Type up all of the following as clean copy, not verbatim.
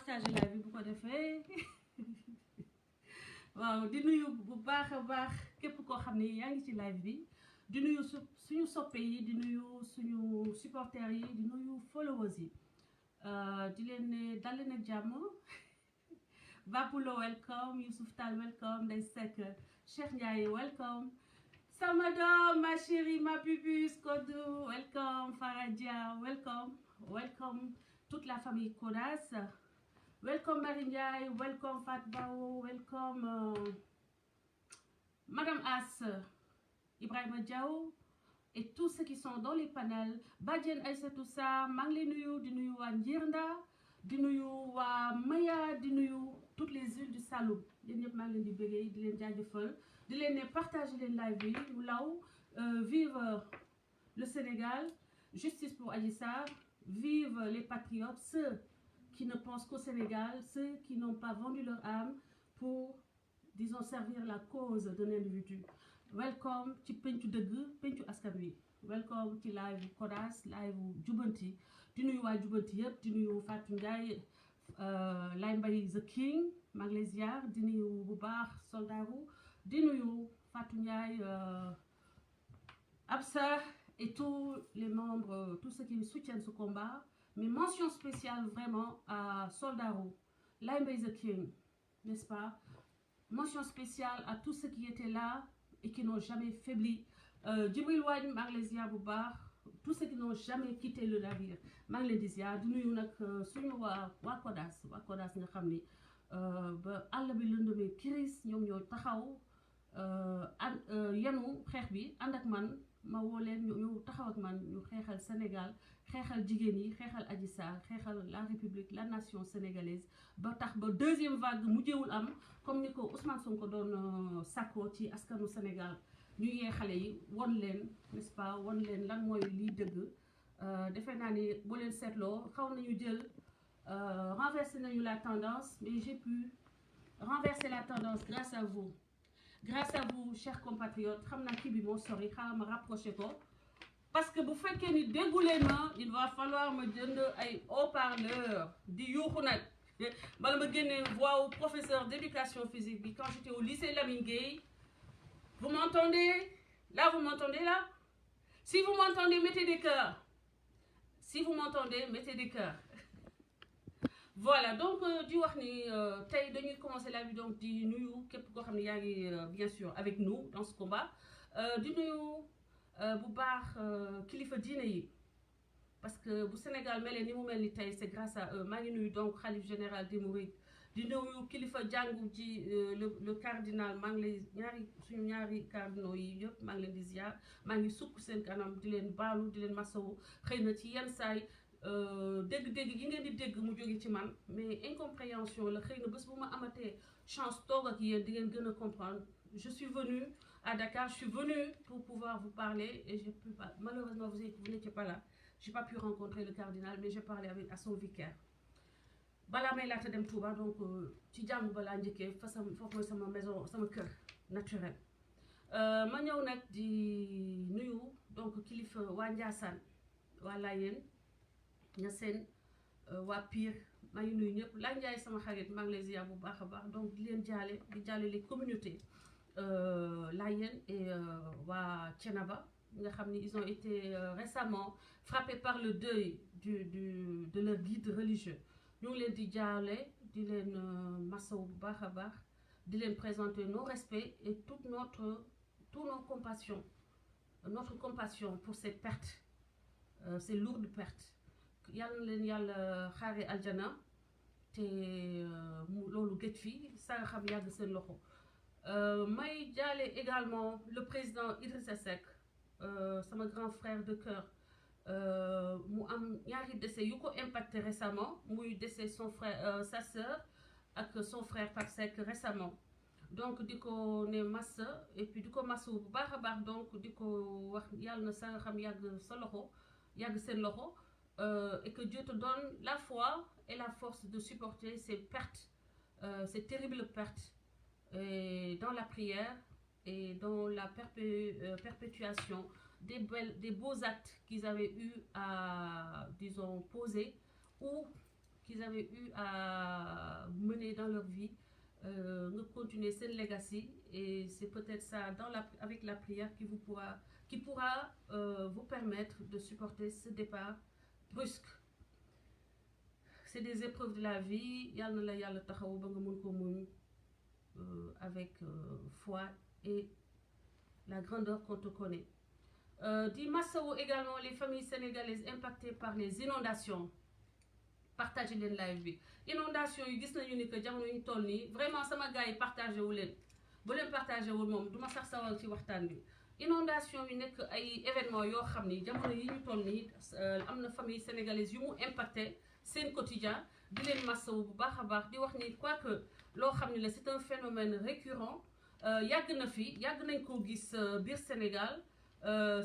partager live bi bu ko defee waaw di nuyu bu baax a baax képp koo xam ne yaa ngi ci live bi di nuyu suñu soppe yi di nuyu suñu supporters yi di nuyu followers yi di leen ne dal leen ak jàmm Bapulo welcome, Youssouf Tal welcome, Ndeye Seck, Cheikh Ndiaye welcome, sama doom ma chérie ma pupus Kodou welcome, Faradia welcome toute la famille Kodas, welcome Marie Ndiaye, welcome Fat Bao, welcome Madame As, Ibrahima Diaw et tous ceux qui sont dans les panels. Badjen Aïssatou Sarr maa ngi lay nuyu di nuyu waa Njirnda di nuyu waa Maya di nuyu toutes les îles du Saloum yéen ñëpp maa ngi leen di bëggee di leen jaajëfal di leen ne partager leen live bi mu law vive le Sénégal, justice pour Adji Sarr, vive les patriotes, ceux qui ne pensent qu'au Sénégal, ceux qui n'ont pas vendu leur âme pour, disons, servir la cause d'un individu. Welcome ci pencu dëgg pencu askan wi welcome ci live Kodas live Jubanti di nuyu waa Jubanti yëpp di nuyu Fatou Ndiaye Lay Mbaye the King maa ngi lay ziar di nuyu bu baax Soldaru di nuyu Fatou Ndiaye Absa et tous les membres, tous ceux qui soutiennent ce combat, mais mention spéciale vraiment à Soldaru Lay Mbaye the King, n'est-ce pas? Mention spéciale à tous ceux qui étaient là et qui n'ont jamais faibli. Djibril Wagne maa ngi lay ziar bu baax tous ceux qui n'ont jamais quitté le navire maa ngi leen di ziar di nuyu nag suñu waa Kodas nga xam ni ba àll bi lëndëmee kiris ñoom ñoo taxaw yenu xeex bi ànd ak man ma woo leen ñu taxaw ak man ñu xeexal Sénégal xeexal jigéen yi xeexal Adji Sarr xeexal la République la nation sénégalaise ba tax ba deuxième vague mujjewul am comme ni ko Ousmane Sonko doon sàkkoo ci askanu Sénégal ñu yee xale yi won leen n'est-ce pas won leen lan mooy lii dëgg defe naa ni boo leen seetloo xaw nañu jël renverser nañu la tendance mais j'ai pu renverser la tendance grâce à vous chers compatriotes xam naa kii bi moo sori xaaral ma rapproché ko parce que bu fekkee ni dégguleen ma il va falloir ma jënd ay haut-parleur di yuuxu nag bala ma génne voix au professeur d'éducation physique bi quand j'étais au lycée Lamine Gueye. Vous m'entendez? Là, vous m'entendez là? Si vous m'entendez, mettez des cœurs. Si vous m'entendez, mettez des cœurs. Voilà, donc di wax ni tey dañuy commencer la vidéo di nuyu képp koo xam ne yaa ngi bien sûr avec nous dans ce combat di nuyu bu baax kilifa diine yi parce que bu Sénégal melee ni mu mel ni tey c'est grâce à eux maa ngi nuyu donc khalife général des Mourides di nuyu kilifa jàngu ci le cardinal maa ngi lay suñu ñaari cardinaux yi yëpp maa ngi leen di ziar maa ngi sukk seen kanam di leen baalu di leen masawu xëy na ci yenn saay dégg-dégg yi ngeen di dégg mu jóge ci man mais incompréhension la xëy na bés bu ma amatee chance toog ak yéen di ngeen gën a comprendre je suis venue à Dakar je suis venue pour pouvoir vous parler et j'ai pu pas malheureusement vous n'étiez pas là j'ai pas pu rencontrer le cardinal mais j'ai parlé à son vicaire balaa may laata dem Touba donc ci jàmm balaa njëkkee foofu mooy sama maison sama kër naturel ma ñëw nag di nuyu donc kilifa waa Ndiassane waa Layène Niassène waa Pire maa ngi nuyu ñëpp laa Ndiaye sama xarit maa ngi lay ziar bu baax a baax donc di leen jaale di jaale les communautés Layène et waa Thiénaba nga xam ni ils ont été récemment frappés par le deuil de leur guide religieux ñu ngi leen di jaale di leen masaw bu baax a baax di leen présenter nos respects et toute notre compassion pour ces pertes ces lourdes pertes yàlla na leen yàlla xaare aljana te loolu gëj fii sa xam yàgg seen loxo may jaale également le président Idrissa Seck sama grand frère de cœur mu am ñaari décès yu ko impacté récemment muy décès son frère sa sœur ak son frère Pape Seck récemment donc di ko ne massa et puis di ko massa bu baax a baax donc di ko wax yàlla na sa xam yàgg sa loxo yàgg seen loxo et que Dieu te donne la foi et la force de supporter ces pertes ces terribles pertes dans la prière et dans la perpétuation des beaux actes qu'ils avaient eu à, disons, poser ou qu'ils avaient eu à mener dans leur vie, continuer cette legacy, et c'est peut-être ça avec la prière qui pourra vous permettre de supporter ce départ brusque. C'est des épreuves de la vie, yalla la yalla taxaw ba nga mën ko muñ avec foi et la grandeur qu'on te connaît. Di massawu également les familles sénégalaises impactées par les inondations. Partagez leen live bi. Inondation yi gis nañu ni que jamono ñu toll nii vraiment sama gars yi partagé wu leen. Bu leen partagé wul moom duma sax sawal ci waxtaan bi. Inondation yi nekk ay événements yoo xam ni jamono yi ñu toll nii am na famille sénégalaise yu mu impacté seen quotidien di leen massawu bu baax a baax di wax ni quoi que loo xam ni la c'est un phénomène récurrent yàgg na fi yàgg nañ koo gis biir Sénégal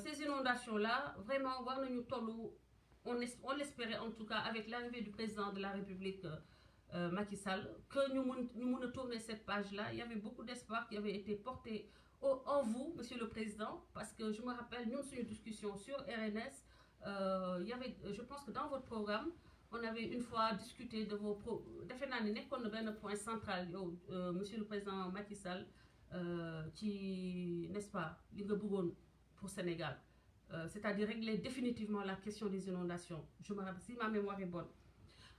ces inondations là vraiment war nañu toll on l'espérait en tout cas avec l'arrivée du président de la République Macky Sall que ñu mun a tourner cette page là. Il y avait beaucoup d'espoir qui avait été porté en vous, monsieur le président, parce que je me rappelle ñun suñu discussion sur RNS il y avait, je pense que dans votre programme on avait une fois discuté de vos defe naa ni nekkoon na benn point central yow monsieur le président Macky Sall ci n'est-ce pas li nga bëggoon pour Sénégal, c'est-à-dire régler définitivement la question des inondations. Je me rappelle, si ma mémoire est bonne.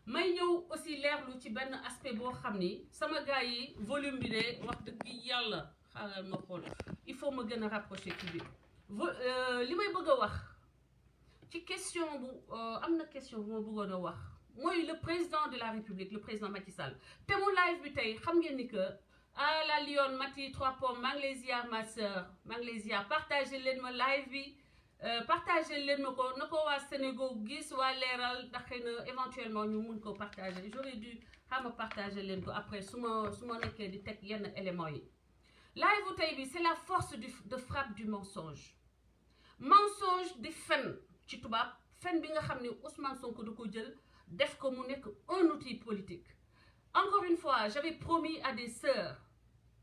may ñëw aussi leerlu ci benn aspect boo xam ni sama gars yi volume bi de wax dëgg yàlla xaaral ma xool il faut ma gën a rapprocher ci bi li may bëgg a wax ci question bu am na question bu ma bëggoon a wax mooy le président de la République, le président Macky Sall. te mu live bi tey xam ngeen ni que la Lyon Mati 3 pommes maa ngi lay ziar ma sœur, maa ngi lay ziar, partagé leen ma live bi. Partagez leen ma ko na ko waa Sénégal gis waa leeral ndax xëy na éventuellement ñu mun ko partager. J'aurais dû xam partager leen ko après su ma nekkee di teg yenn éléments yi. Live bu tey bi c'est la force de frappe du mensonge. Mensonge di fen ci tubaab, fen bi nga xam ne Ousmane Sonko da ko jël def ko mu nekk un outil politique. Encore une fois, j'avais promis à des sœurs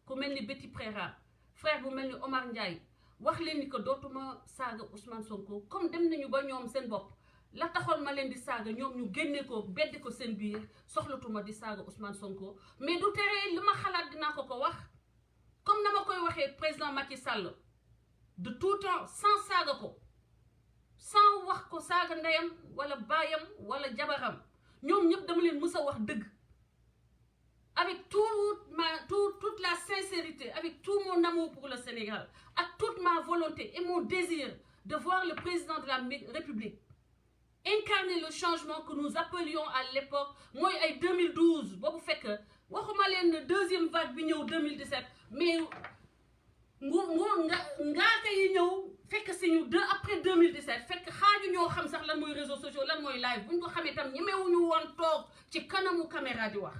ku mel ni Betty Préra, frère bu mel ni Omar Ndiaye, wax leen ni que dootuma saaga Ousmane Sonko comme dem nañu ba ñoom seen bopp la taxoon ma leen di saaga ñoom ñu génne ko beddi ko seen biir soxlatuma di saaga Ousmane Sonko. Mais du tere li ma xalaat dinaa ko wax comme na ma koy waxee président Macky Sall de tout temps sans saaga ko, sans wax ko saaga ndeyam wala baayam wala jabaram, ñoom ñëpp dama leen mës a wax dëgg avec toute la sincérité, avec tout mon amour pour le Sénégal, avec toute ma volonté et mon désir de voir le président de la République incarner le changement que nous appelions à l'époque, moi, en 2012, boobu fekk waxuma leen deuxième vague bi ñëw 2017, mais ngaaka yi ñëw fekk si ñu après 2017 fekk xaaju ñoo xam sax lan mooy réseaux sociaux lan mooy live bu ñu ko xamee tam ñemewuñu woon toog ci kanamu caméra di wax.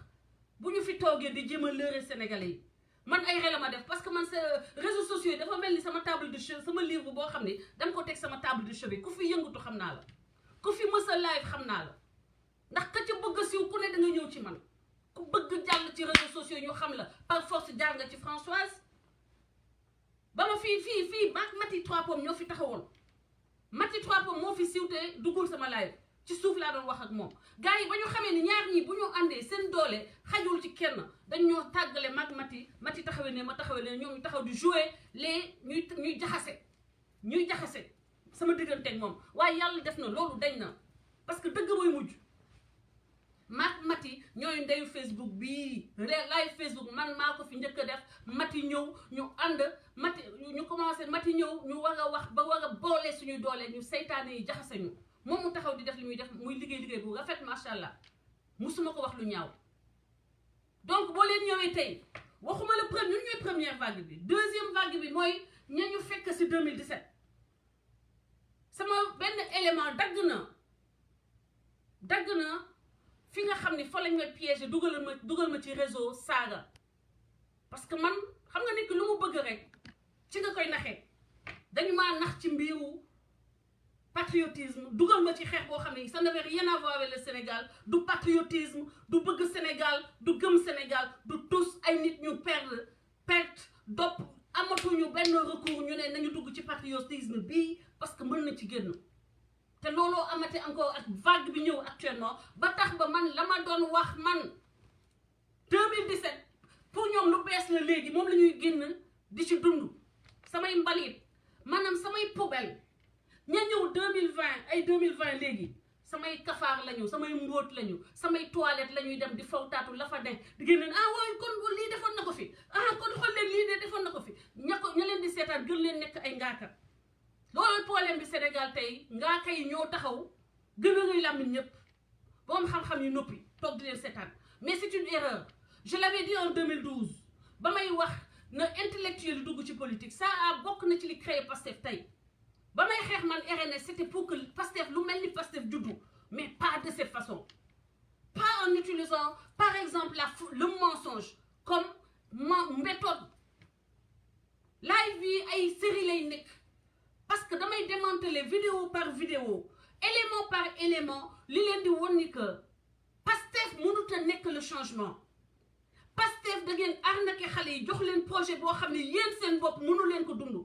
Bu ñu fi toogee di jéem a leurrer Sénégalais yi man ay xel ma def parce que man sa réseaux sociaux yi dafa mel ni sama table de chevet, sama livre boo xam ne dama ko teg sama table de chevet ku fi yëngatu xam naa la, ku fi mës a live xam naa la, ndax ka ci bëgg a siiw ku ne da nga ñëw ci man, ku bëgg jàll ci réseaux sociaux ñu xam la par force jaar nga ci Françoise ba ma fii maak Mati 3 pommes ñoo fi taxawoon. Mati 3 pommes moo fi siiw te duggul sama live ci suuf laa doon wax ak moom. Gars yi ba ñu xamee ni ñaar ñii bu ñu àndee seen doole xajul ci kenn dañ ñoo tàggale mag Mati taxawee ne ma taxawee ne ñoom ñu taxaw di jouer les ñuy jaxase sama digganteeg moom. waaye yàlla def na loolu dañ na parce que dëgg mooy mujj. mag Mati ñooy ndeyu Facebook bii live Facebook man maa ko fi njëkk a def. Mati ñëw ñu ànd ñu commencé Mati ñëw ñu war a wax ba war a boole suñuy doole ñu seytaane yi jaxase ñu. moom mu taxaw di def li muy def muy liggéey bu rafet macha allah musuma ko wax lu ñaaw. donc boo leen ñëwee tey waxuma la ñun ñooy première vague bi, deuxième vague bi mooy ña ñu fekk si 2017. sama benn élément dagg na fi nga xam ni fa lañ may piéger dugal ma ci réseau saaga parce que man xam nga nit ki lu mu bëgg rek ci nga koy naxee. dañu maa nax ci mbiru patriotisme dugal ma ci xeex boo xam ne ça n'avait rien à voir avec le Sénégal, du patriotisme, du bëgg Sénégal, du gëm Sénégal, du tous ay nit ñu perte dopp amatuñu benn recours ñu ne nañu dugg ci patriotisme bii parce que mën na ci génn. te looloo amate encore ak vague bi ñëw actuellement ba tax ba man la ma doon wax man 2017 pour ñoom lu bees la léegi moom la ñuy génn di ci dund samay mbalit maanaam samay poubelle ña ñëw 2020 ay 2020 léegi samay kafaar lañu samay mbóot lañu samay toilette lañuy dem di fawtaatu la fa ne di génn waaye kon lii defoon na ko fi kon xool leen lii de defoon na ko fi ña leen di seetaan gën leen nekk ay ngaaka loolu problème bi Sénégal tey ngaaka yi ñoo taxaw gën a rëy làmmiñ ñëpp boom xam-xam yi noppi toog di leen seetaan mais c'est une erreur je l'avais dit en 2012 ba may wax na intellectuel yi dugg ci politique ça a bokk na ci li créé Pastef tey ba may xeex man RNS c'était pour que Pastef lu mel ni Pastef juddu mais pas de cette façon pas en utilisant par exemple le mensonge comme méthode live yi ay série lay nekk parce que damay démanteler vidéo par vidéo élément par élément li leen di won ni que Pastef mënut a nekk le changement Pastef da ngeen arnaqué xale yi jox leen projet boo xam ne yéen seen bopp mënu leen ko dund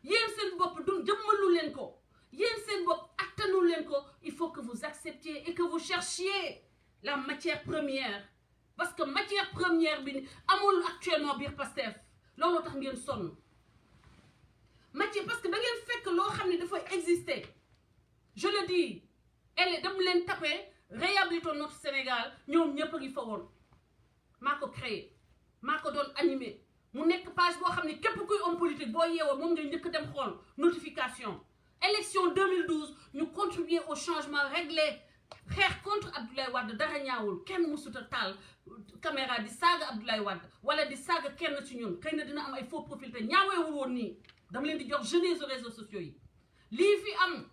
yéen seen bopp jëmmalu leen ko yéen seen bopp attanu leen ko il faut que vous acceptiez et que vous cherchiez la matière première parce que matière première bi amul actuellement biir Pastef looloo tax ngeen sonn matière parce que da ngeen fekk loo xam ne dafay exister je le dis elle dama leen tapé réhabilitons notre Sénégal ñoom ñëpp a ngi fa woon maa ko créé maa ko doon animé mu nekk page boo xam ne képp kuy homme politique boo yeewoo moom ngay njëkk dem xool notification élection 2012 ñu contribuer au changement réglé xeex contre Abdoulaye Wade dara ñaawul kenn musuta taal caméra di saaga Abdoulaye Wade wala di saaga kenn ci ñun xëy na dina am ay faux profil te ñaaweewul woon nii dama leen di jox jeunesse aux réseaux sociaux yi lii fi am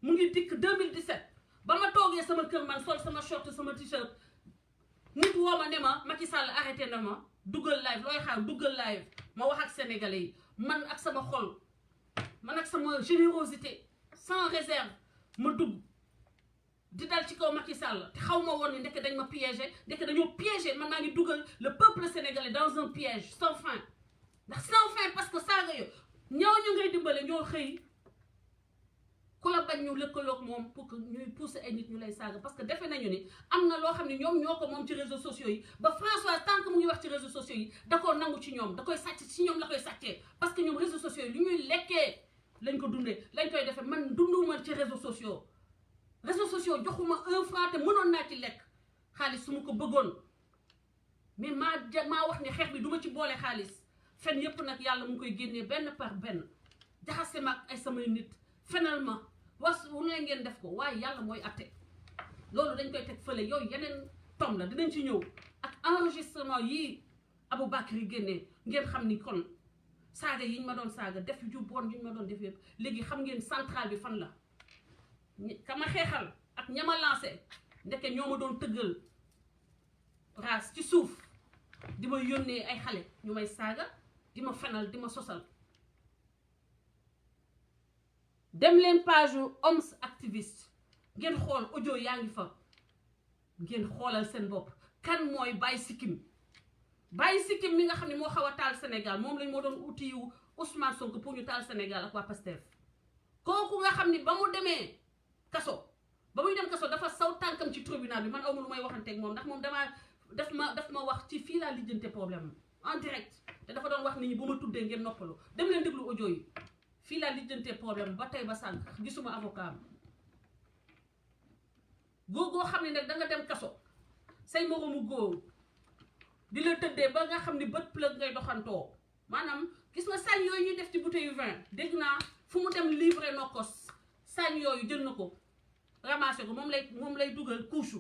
mu ngi dikk 2017 ba ma toogee sama kër man sol sama short sama t-shirt nit woo ma ne ma Macky Sall arrêté na ma duggal live looy xaar duggal live ma wax ak sénégalais yi man ak sama xol man ak sama générosité sans réserve ma dugg di dal ci kaw Macky Sall te xaw ma woon ni ndekk dañ ma piégé ndekk dañoo piégé man maa ngi dugal le peuple sénégalais dans un piège sans fin ndax sans fin parce que saaga yo ñooñu ngay dimbale ñoo xëy ku la bañ ñu lëkkaloog moom pour que ñuy pousser ay nit ñu lay saaga parce que defe nañu ni am na loo xam ne ñoom ñoo ko moom ci réseaux sociaux yi ba François tant que mu ngi wax ci réseaux sociaux yi da koo nangu ci ñoom da koy sàcc ci ñoom la koy sàccee parce que ñoom réseaux sociaux yi lu ñuy lekkee lañ ko dundee lañ koy defee man dunduma ci réseaux sociaux joxuma 1 franc te mënoon naa ci lekk xaalis su ma ko bëggoon mais maa wax ni xeex bi duma ci boole xaalis fen yëpp nag yàlla mu ngi koy génnee benn par benn jaxase ma ak ay samay nit fenal ma wu ne ngeen def ko waaye yàlla mooy atte loolu dañ koy teg fële yooyu yeneen tom la dinañ ci ñëw ak enregistrement yii Aboubacry génnee ngeen xam ni kon saaga yiñ ma doon saaga def yu bon yiñ ma doon def yëpp léegi xam ngeen centrale bi fan la ka ma xeexal ak ña ma lancé ndeke ñoo ma doon tëggal raas ci suuf di ma yónnee ay xale ñu may saaga di ma fenal di ma sosal dem leen page Homs activiste ngeen xool audio yaa ngi fa ngeen xoolal seen bopp kan mooy Baye Sikkim mi nga xam ne moo xaw a taal Sénégal moom lañ moo doon outil yu Ousmane Sonko pour ñu taal Sénégal ak waa Pastef kooku nga xam ni ba mu demee kaso ba muy dem kaso dafa saw tànkam ci tribunal bi man awma lu may waxanteeg moom ndax moom daf ma wax ci fii laa lijjante problème en direct te dafa doon wax nit ñi bu ma tuddee ngeen noppalu dem leen déglu audio yi fii laa lijjante problème ba tey ba sànq gisuma avocat am góor goo xam ne nag da nga dem kaso say moroomu góor di la tëddee ba nga xam ni bët plëg ngay doxantoo maanaam gis nga sañ yooyu ñuy def ci bouteille yu vin dégg naa fu mu dem livrer nokkos sañ yooyu jël na ko ramassé ko moom lay dugal couche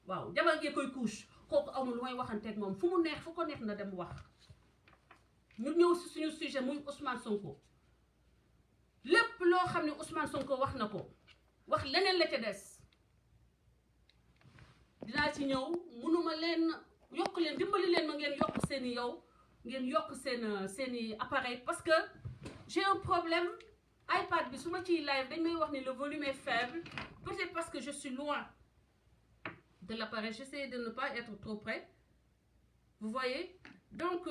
waaw jabar gee koy couche kooku amul lu may waxanteeg moom fu mu neex fu ko neex na dem wax ñu ñëw si suñu sujet muy Ousmane Sonko lépp loo xam ne Ousmane Sonko wax na ko wax leneen la ca des dinaa ci ñëw mënuma leen yokk leen dimbali leen ma ngeen yokk seeni yow ngeen yokk seeni appareil parce que j'ai un problème iPad bi su ma ciy live dañ may wax ni le volume est faible peut-être parce que je suis loin de l'appareil j'essaie de ne pas être trop près vous voyez donc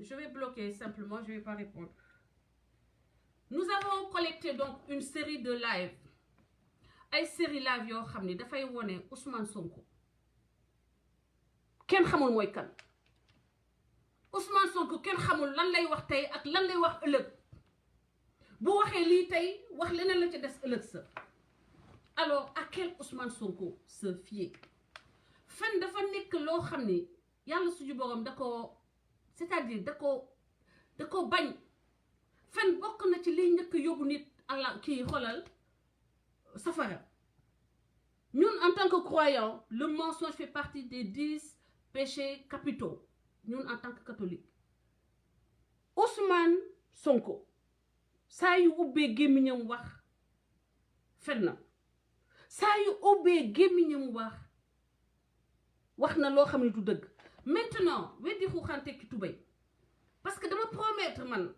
je vais bloquer simplement je vais pas répondre nous avons collecté donc une série de live ay série live yoo xam ni dafay wone Ousmane Sonko kenn xamul mooy kan Ousmane Sonko kenn xamul lan lay wax tey ak lan lay wax ëllëg bu waxee lii tey wax leneen la ca des ëllëg sa alors à quel Ousmane Sonko se fier fen dafa nekk loo xam ni yàlla suñu borom da ko c'est-à-dire da ko bañ fen bokk na ci liy njëkk yóbbu nit Allah kii xoolal safara ñun en tant que croyants le mensonge fait partie des 10 péchés capitaux ñun en tant que catholique Ousmane Sonko saa yu ubbee gémmiñam wax fen na saa yu ubbee gémmiñam wax na loo xam ne du dëgg maintenant weddi xuuxante ki tubéy parce que dama promettre man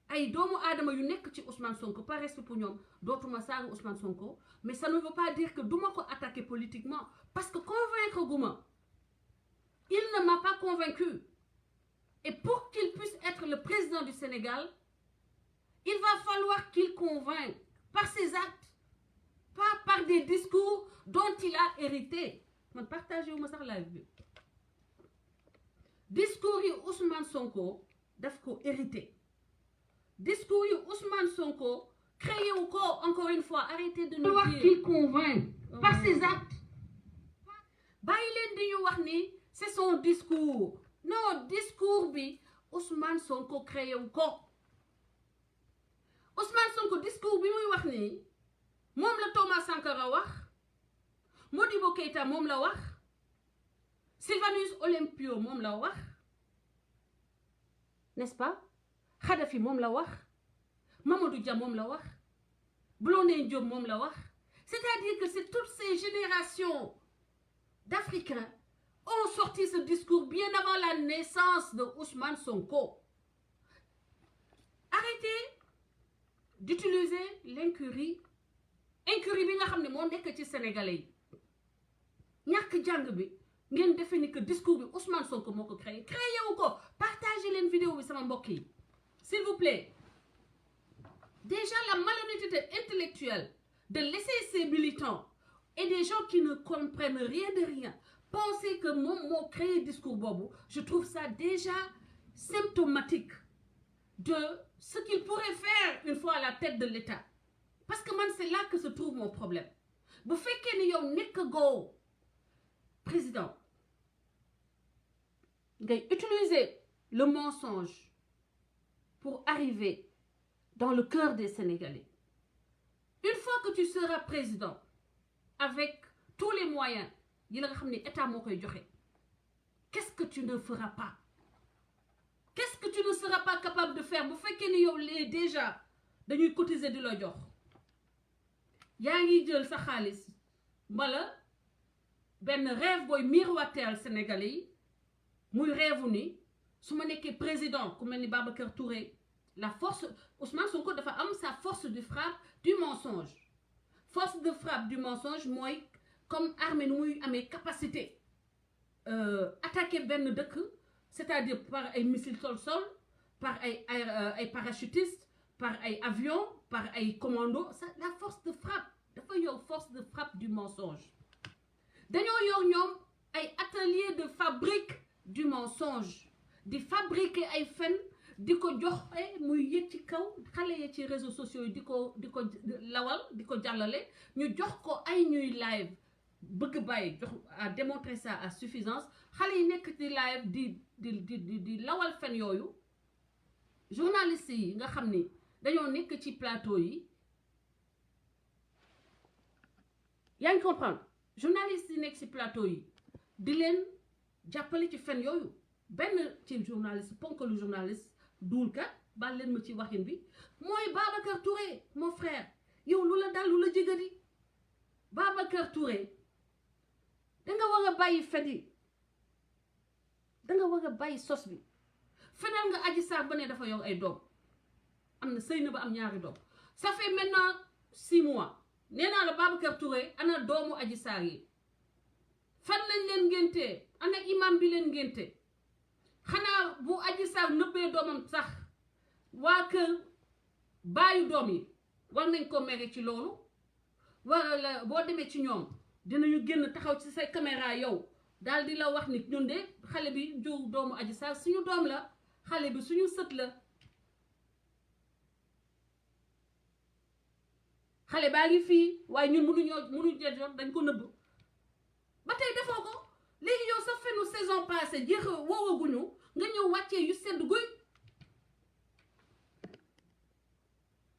ay doomu aadama yu nekk ci Ousmane Sonko par respect pour ñoom dootuma saaga Ousmane Sonko mais ça ne veut pas dire que duma ko attaquer politiquement parce que convaincre guma il ne m'a pas convaincu et pour qu'il puisse être le président du Sénégal il va falloir qu'il convainque par ses actes pas par des discours dont il a hérité man partagé wu ma sax live bi discours yi Ousmane Sonko daf ko hérité discours yi Ousmane Sonko créé wu ko encore une fois arrêtez de nous dire qu'il convainc par ses actes bàyyi leen di ñu wax ni c'est son discours non discours bi Ousmane Sonko créé wu ko Ousmane Sonko discours bi muy wax ni moom la Thomas Sankara wax Modibo Keïta moom la wax Sylvanus Olympio moom la wax n'est-ce pas Kadhafi moom la wax Mamadou Dia moom la wax Blondin Diop moom la wax c'est-à-dire que c'est toutes ces générations d'Africains ont sorti ce discours bien avant la naissance de Ousmane Sonko. Arrêtez d'utiliser l'incurie bi nga xam ne moo nekk ci Sénégalais yi ñàkk jàng bi ngeen defe ni que discours bi Ousmane Sonko moo ko créé wu ko partagez leen vidéo bi sama mbokk yi s'il vous plaît déjà la malhonnêteté intellectuelle de laisser ces militants et des gens qui ne comprennent rien de rien penser que moom moo créé discours boobu je trouve ça déjà symptomatique de ce qu'il pourrait faire une fois à la tête de l'État parce que man c'est là que se trouve mon problème bu fekkee ni yow nekk goo président ngay utiliser le mensonge pour arriver dans le cœur des Sénégalais une fois que tu seras président avec tous les moyens yi la nga xam ne état moo koy joxe qu'est-ce que tu ne feras pas qu'est-ce que tu ne seras pas capable de faire bu fekkee ni yow les déjà dañuy cotiser di la jox yaa ngi jël sa xaalis mbala benn rêve booy miroiter Sénégalais yi muy rêve ni su ma nekkee président ku mel ni Babacar Touré la force Ousmane Sonko dafa am sa force de frappe du mensonge force de frappe du mensonge mooy comme armée nu muy amee capacité attaquer benn dëkk c'est-à-dire par ay missiles sol-sol par ay parachutistes par ay avions par ay commandos la force de frappe dafa yor force de frappe du mensonge dañoo yor ñoom ay atelier de fabrique du mensonge di fabriquer ay fen di ko joxe muy yëg ci kaw xale yi ci réseaux sociaux yi di ko lawal di ko jàllale ñu jox ko ay ñuy live bëgg bàyyi jox à démontrer ça à suffisance xale yi nekk ci live di lawal fen yooyu journalistes yi nga xam ni dañoo nekk ci plateau yi yaa ngi comprendre journalistes yi nekk ci plateau yi di leen jàppale ci fen yooyu benn ci journaliste ponkalu journaliste duulkat baal leen ma ci waxin bi mooy Babacar Touré mon frère yow lu la dal lu la jégadi Babacar Touré danga war a bàyyi fen yi danga war a bàyyi sos bi fenal nga Adji Sarr ba ne dafa yor ay doom am na sëy na ba am ñaari doom ça fait maintenant 6 mois nee naa la Babacar Touré ana doomu Adji Sarr yi fan lañ leen ngéntee ana imam bi leen ngénte xanaa bu Adji Sarr nëbbee doomam sax waa kër baayu doom yi war nañ ko mere ci loolu wala boo demee ci ñoom dinañu génn taxaw ci say caméra yow daal di la wax ni ñun de xale bi jur doomu Adji Sarr suñu doom la xale bi suñu sët la xale baa ngi fii waaye ñun mënuñu jot dañ ko nëbb ba tey defoo ko léegi yow sa fenu saison passée jeex woowaguñu nga ñëw wàccee yu sedd guy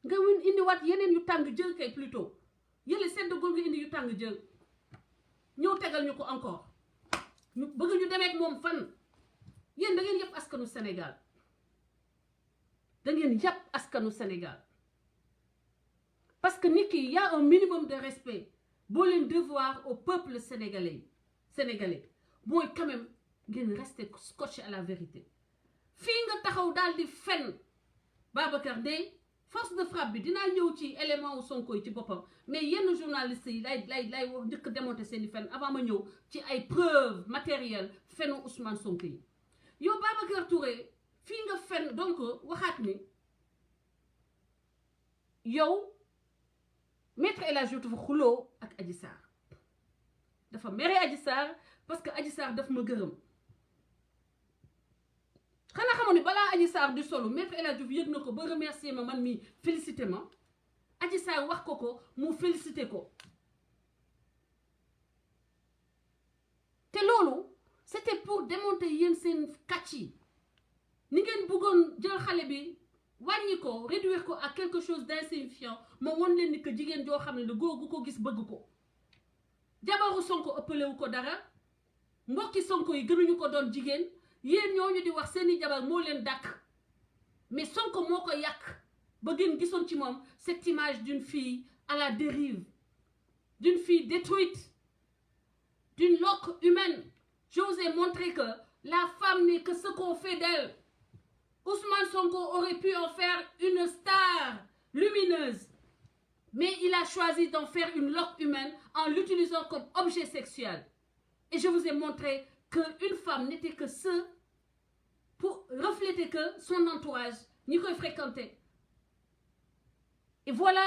nga win indiwaat yeneen yu tàng jël kay plutôt yële sedd gul nga indi yu tàng jël ñëw tegal ñu ko encore ñu bëgg ñu demee ak moom fan yéen da ngeen yëpp askanu Sénégal da ngeen yàpp askanu Sénégal parce que nit ki y a un minimum de respect boo leen devoir au peuple sénégalais mooy quand même ngeen rester scotché à la vérité fii nga taxaw daal di fen Babacar Ndeye force de frappe bi dinaa ñëw ci élément wu Sonko yi ci boppam mais yenn journalistes yi lay wax njëkk démonter seeni fen avant ma ñëw ci ay preuves matérielles fenu Ousmane Sonko yi yow Babacar Touré fii nga fen donc waxaat ni yow Maître El Hadji Diouf dafa xuloo ak Adji Sarr dafa mere Adji Sarr parce que Adji Sarr daf ma gërëm xanaa xamoon ni balaa Adji Sarr di solu Maître El Hadji Diouf yëg na ko ba remercier ma man mi félicité ma Adji Sarr wax ko mu félicité ko te loolu c'était pour démonter yéen seen kàcc yi ni ngeen bëggoon jël xale bi wàññi ko réduire ko à quelque chose d'insignifiant ma won leen ni que jigéen joo xam ne góor gu ko gis bëgg ko jabaru Sonko ëppalewu ko dara mbokki Sonko yi gënuñu ko doon jigéen yéen ñooñu di wax seeni jabar moo leen dàkk mais Sonko moo ko yàq ba ngeen gisoon ci moom cette image d'une fille à la dérive d'une fille détruite d'une loque humaine. Je vous ai montré que la femme n'est que ce qu'on fait d'elle. Ousmane Sonko aurait pu en faire une star lumineuse, mais il a choisi d'en faire une loque humaine en l'utilisant comme objet sexuel. Et je vous ai montré qu'une femme n'était que ce pour refléter que son entourage n'y koy fréquenter. Et voilà,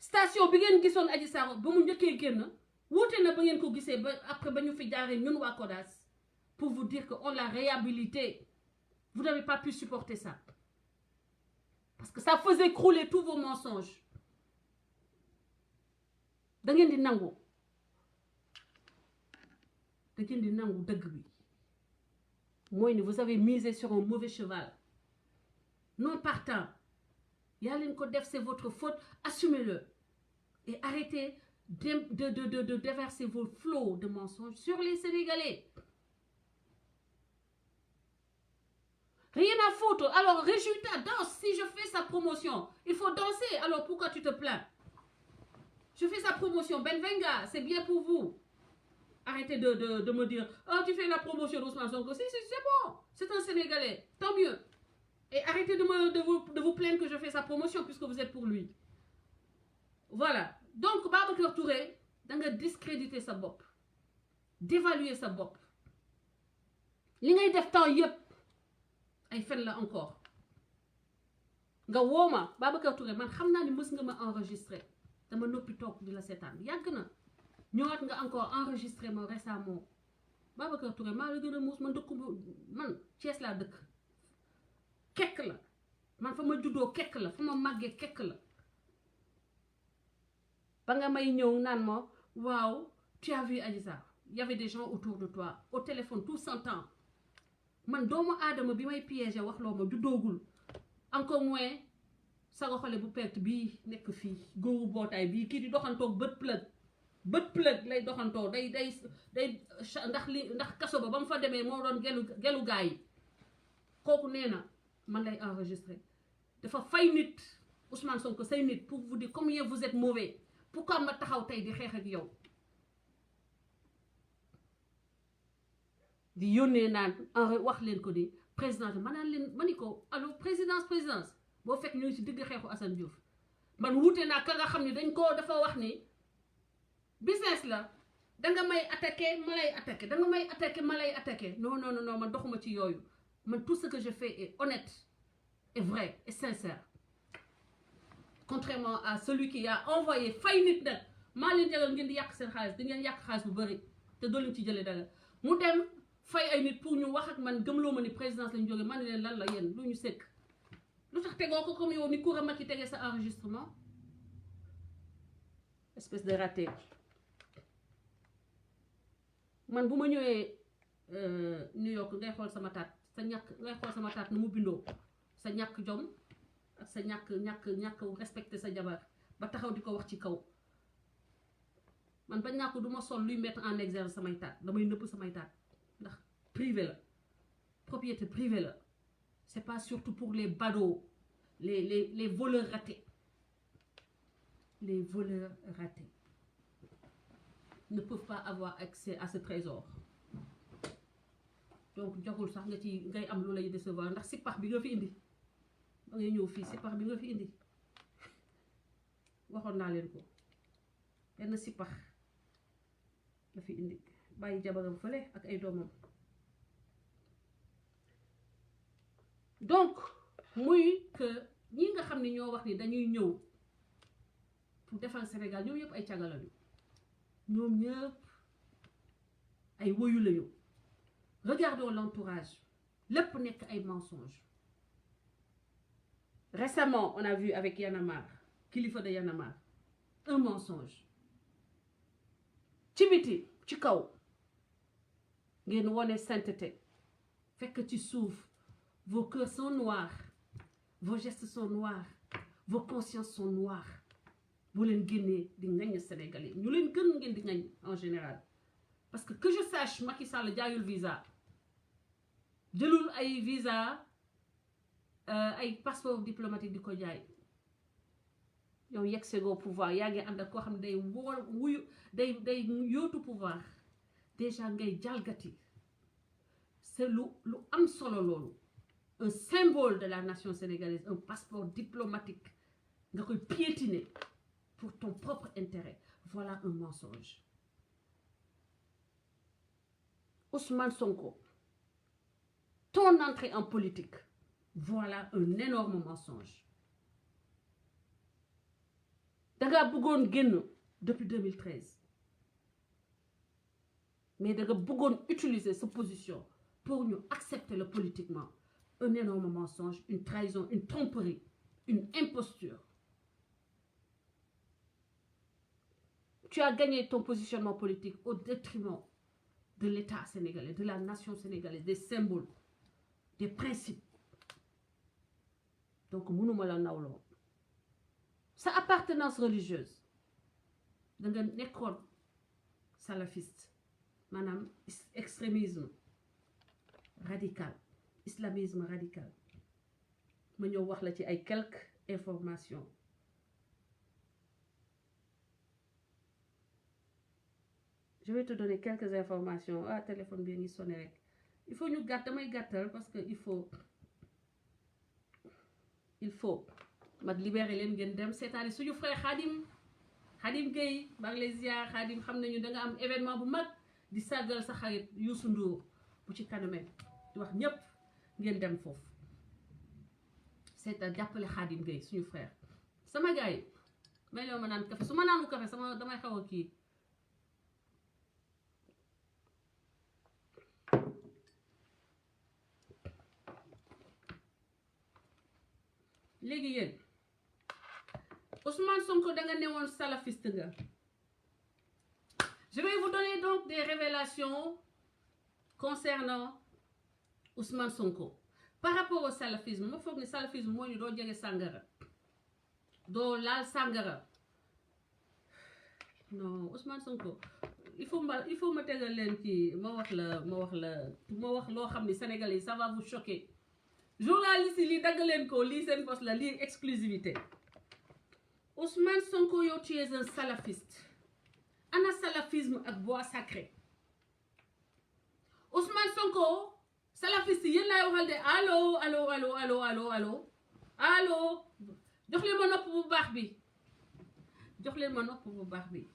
station bi ngeen gisoon Adji Sarr ba mu njëkkee génn wuute na ba ngeen ko gisee ba après ba ñu fi jaaree ñun waa CODAS pour vous dire que on l'a réhabilité. Vous n'avez pas pu supporter ça. Parce que ça faisait crouler tous vos mensonges. Da ngeen di nangu. Da ngeen di nangu dëgg bi. Mooy ni vous avez misé sur un mauvais cheval. Non partant. Yaa leen ko def, c'est votre faute. Assumez-le. Et arrêtez de déverser vos flots de mensonges sur les Sénégalais. Rien à foutre. Alors, réjouis-toi, danse. Si je fais sa promotion, il faut danser. Alors, pourquoi tu te plains? Je fais sa promotion. Benvenga, c'est bien pour vous. Arrêtez de me dire, oh, tu fais la promotion d'Ousmane Sonko. Si, c'est bon. C'est un Sénégalais. Tant mieux. Et arrêtez de vous plaindre que je fais sa promotion puisque vous êtes pour lui. Voilà. Donc, Babacar Touré, da nga discréditer sa bopp. Dévaluer sa bopp. Li ngay def temps yëpp ay fen la encore nga wooma Babacar Touré man xam naa ni mës nga ma enregistré dama noppi toog di la seetaan yàgg na ñëwaat nga encore enregistré ma récemment Babacar Touré maa la gën a muus man dëkku man Thiès laa dëkk kekk la man fa ma juddoo kekk la fa ma màggee kekk la ba nga may ñëw naan ma waaw tu as vu Adji Sarr y avait des gens autour de toi au téléphone tout s'entend man doomu aadama bi may piégé wax loo ma juddoogul encore moins sa xole bu perte bii nekk fii góoru bootaay bii kii di doxantoog bët plëg lay doxantoo day ndax kaso ba mu fa demee moo doon gelu gaa yi kooku nee na man lay enregistré dafa fay nit Ousmane Sonko say nit pour vous dire combien vous êtes mauvais pourquoi ma taxaw tey di xeex ak yow di yónnee naan wax leen ko ni président ma naan leen ma ni ko allo présidence boo fekk ñu ngi ci digg xeexu Assane Diouf man wuute naa ka nga xam ne dañ koo dafa wax ni business la danga may attaqué ma lay attaqué danga may attaqué ma lay attaqué non man doxuma ci yooyu man tout ce que je fais est honnête et vrai et sincère contrairement à celui qui a envoyé fay nit nag maa leen jagal ngeen di yàq seen xaalis di ngeen yàq xaalis bu bëri te doo leen ci jëlee dara mu dem fay ay nit pour ñu wax ak man gëmloo ma ni présidence lañu jógee man ne leen lan la yéen lu ñu sekk lu tax tegoo ko comme yow ni Coura Macky tegee sa enregistrement espèce de raté man bu ma ñëwee New York ngay xool sama taat sa ñàkk ngay xool sama taat nu mu bindoo sa ñàkk jom ak sa ñàkk respecté sa jabar ba taxaw di ko wax ci kaw man bañ naa ko du ma sol luy mettre en exergue samay taat damay nëpp samay taat ndax privé la propriété privée la c'est pas surtout pour les badauds les voleurs ratés les voleurs ratés ne peuvent pas avoir accès à ce trésor donc joxul sax nga ci ngay am lu lay décevoir ndax sippax bi nga fi indi ba ngay ñëw fii sippax bi nga fi indi waxoon naa leen ko benn sippax la fi indi bàyyi jabaram fële ak ay doomam donc muy que ñi nga xam ne ñoo wax ni dañuy ñëw pour defal Sénégal ñoom ñëpp ay càggalañu ñoom ñëpp ay woyu lañu regardons l'entourage lépp nekk ay mensonges récemment on a vu avec Y'en a marre kilifa de Y'en a marre un mensonge ci biti ci kaw ngeen wone sainteté fekk ci suuf vos cœurs sont noirs vos gestes sont noirs vos consciences sont noires boo leen génnee di ngañ Sénégalais ñu leen gën ngeen di ngañ en général parce que je sache Macky Sall jaayul visa jëlul ay visa ay passeport diplomatique di ko jaay yow yegg segoo pouvoir yaa ngi ànd ak koo xam ne day wuyu day yóotu pouvoir déjà ngay jalgati c'est lu am solo loolu un symbole de la nation sénégalaise un passeport diplomatique nga koy piétiner pour ton propre intérêt voilà un mensonge Ousmane Sonko ton entrée en politique voilà un énorme mensonge danga bëggoon génn depuis 2013 mais danga bëggoon utiliser sa position pour ñu accepter le politiquement un énorme mensonge une trahison une tromperie une imposture tu as gagné ton positionnement politique au détriment de l'État sénégalais de la nation sénégalaise des symboles des principes donc mënuma la nawloo sa appartenance religieuse da nga nekkoon salafiste maanaam extrémisme radical islamisme radical ma ñëw wax la ci ay quelques informations je vais te donner quelques informations téléphone bi ngi sonné rek il faut ñu damay gàttal parce que il faut ma libérer leen ngeen dem seetaani suñu frère Khadim Gueye maa ngi lay ziar Khadim xam nañu da nga am événement bu mag di sàggal sa xarit Youssou Ndour bu ci kanamee di wax ñëpp ngeen dem foofu seetaan jàppale Khadim Gueye suñu frère sama gars yi may loo ma naan café su ma naanu café sama damay xaw a kii léegi yéen Ousmane Sonko da nga newoon salafiste nga je vais vous donner donc des révélations concernant Ousmane Sonko par rapport au salafisme ma foog ni salafisme moo ñu doo jege sàngara doo laal sàngara non Ousmane Sonko il faut ma tegal leen ci ma wax loo xam ni Sénégalais yi ça va vous choquer journaliste yi lii dagg leen ko lii seen poste la lii exclusivité Ousmane Sonko yow tu es un salafiste ana salafisme ak bois sacré Ousmane Sonko salafiste yéen laay waxal de allo jox leen ma nopp bu baax bi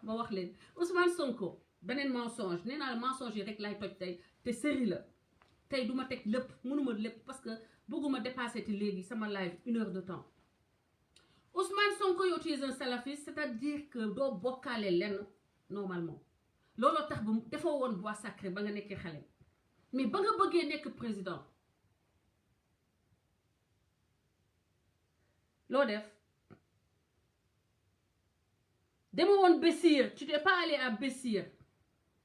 ma wax leen Ousmane Sonko beneen mensonge nee naa la mensonge yi rek laay toj tey te série la tey duma teg lépp mënuma lépp parce que bëgguma dépasser ti léegi sama live 1 heure de temps Ousmane Sonko yow tu es un salafiste, c'est-à-dire que doo bokkaale lenn normalement looloo tax ba defoo woon bois sacré ba nga nekkee xale mais ba nga bëggee nekk président loo def dema woon Bessir, tu n'es pas allé à Bessir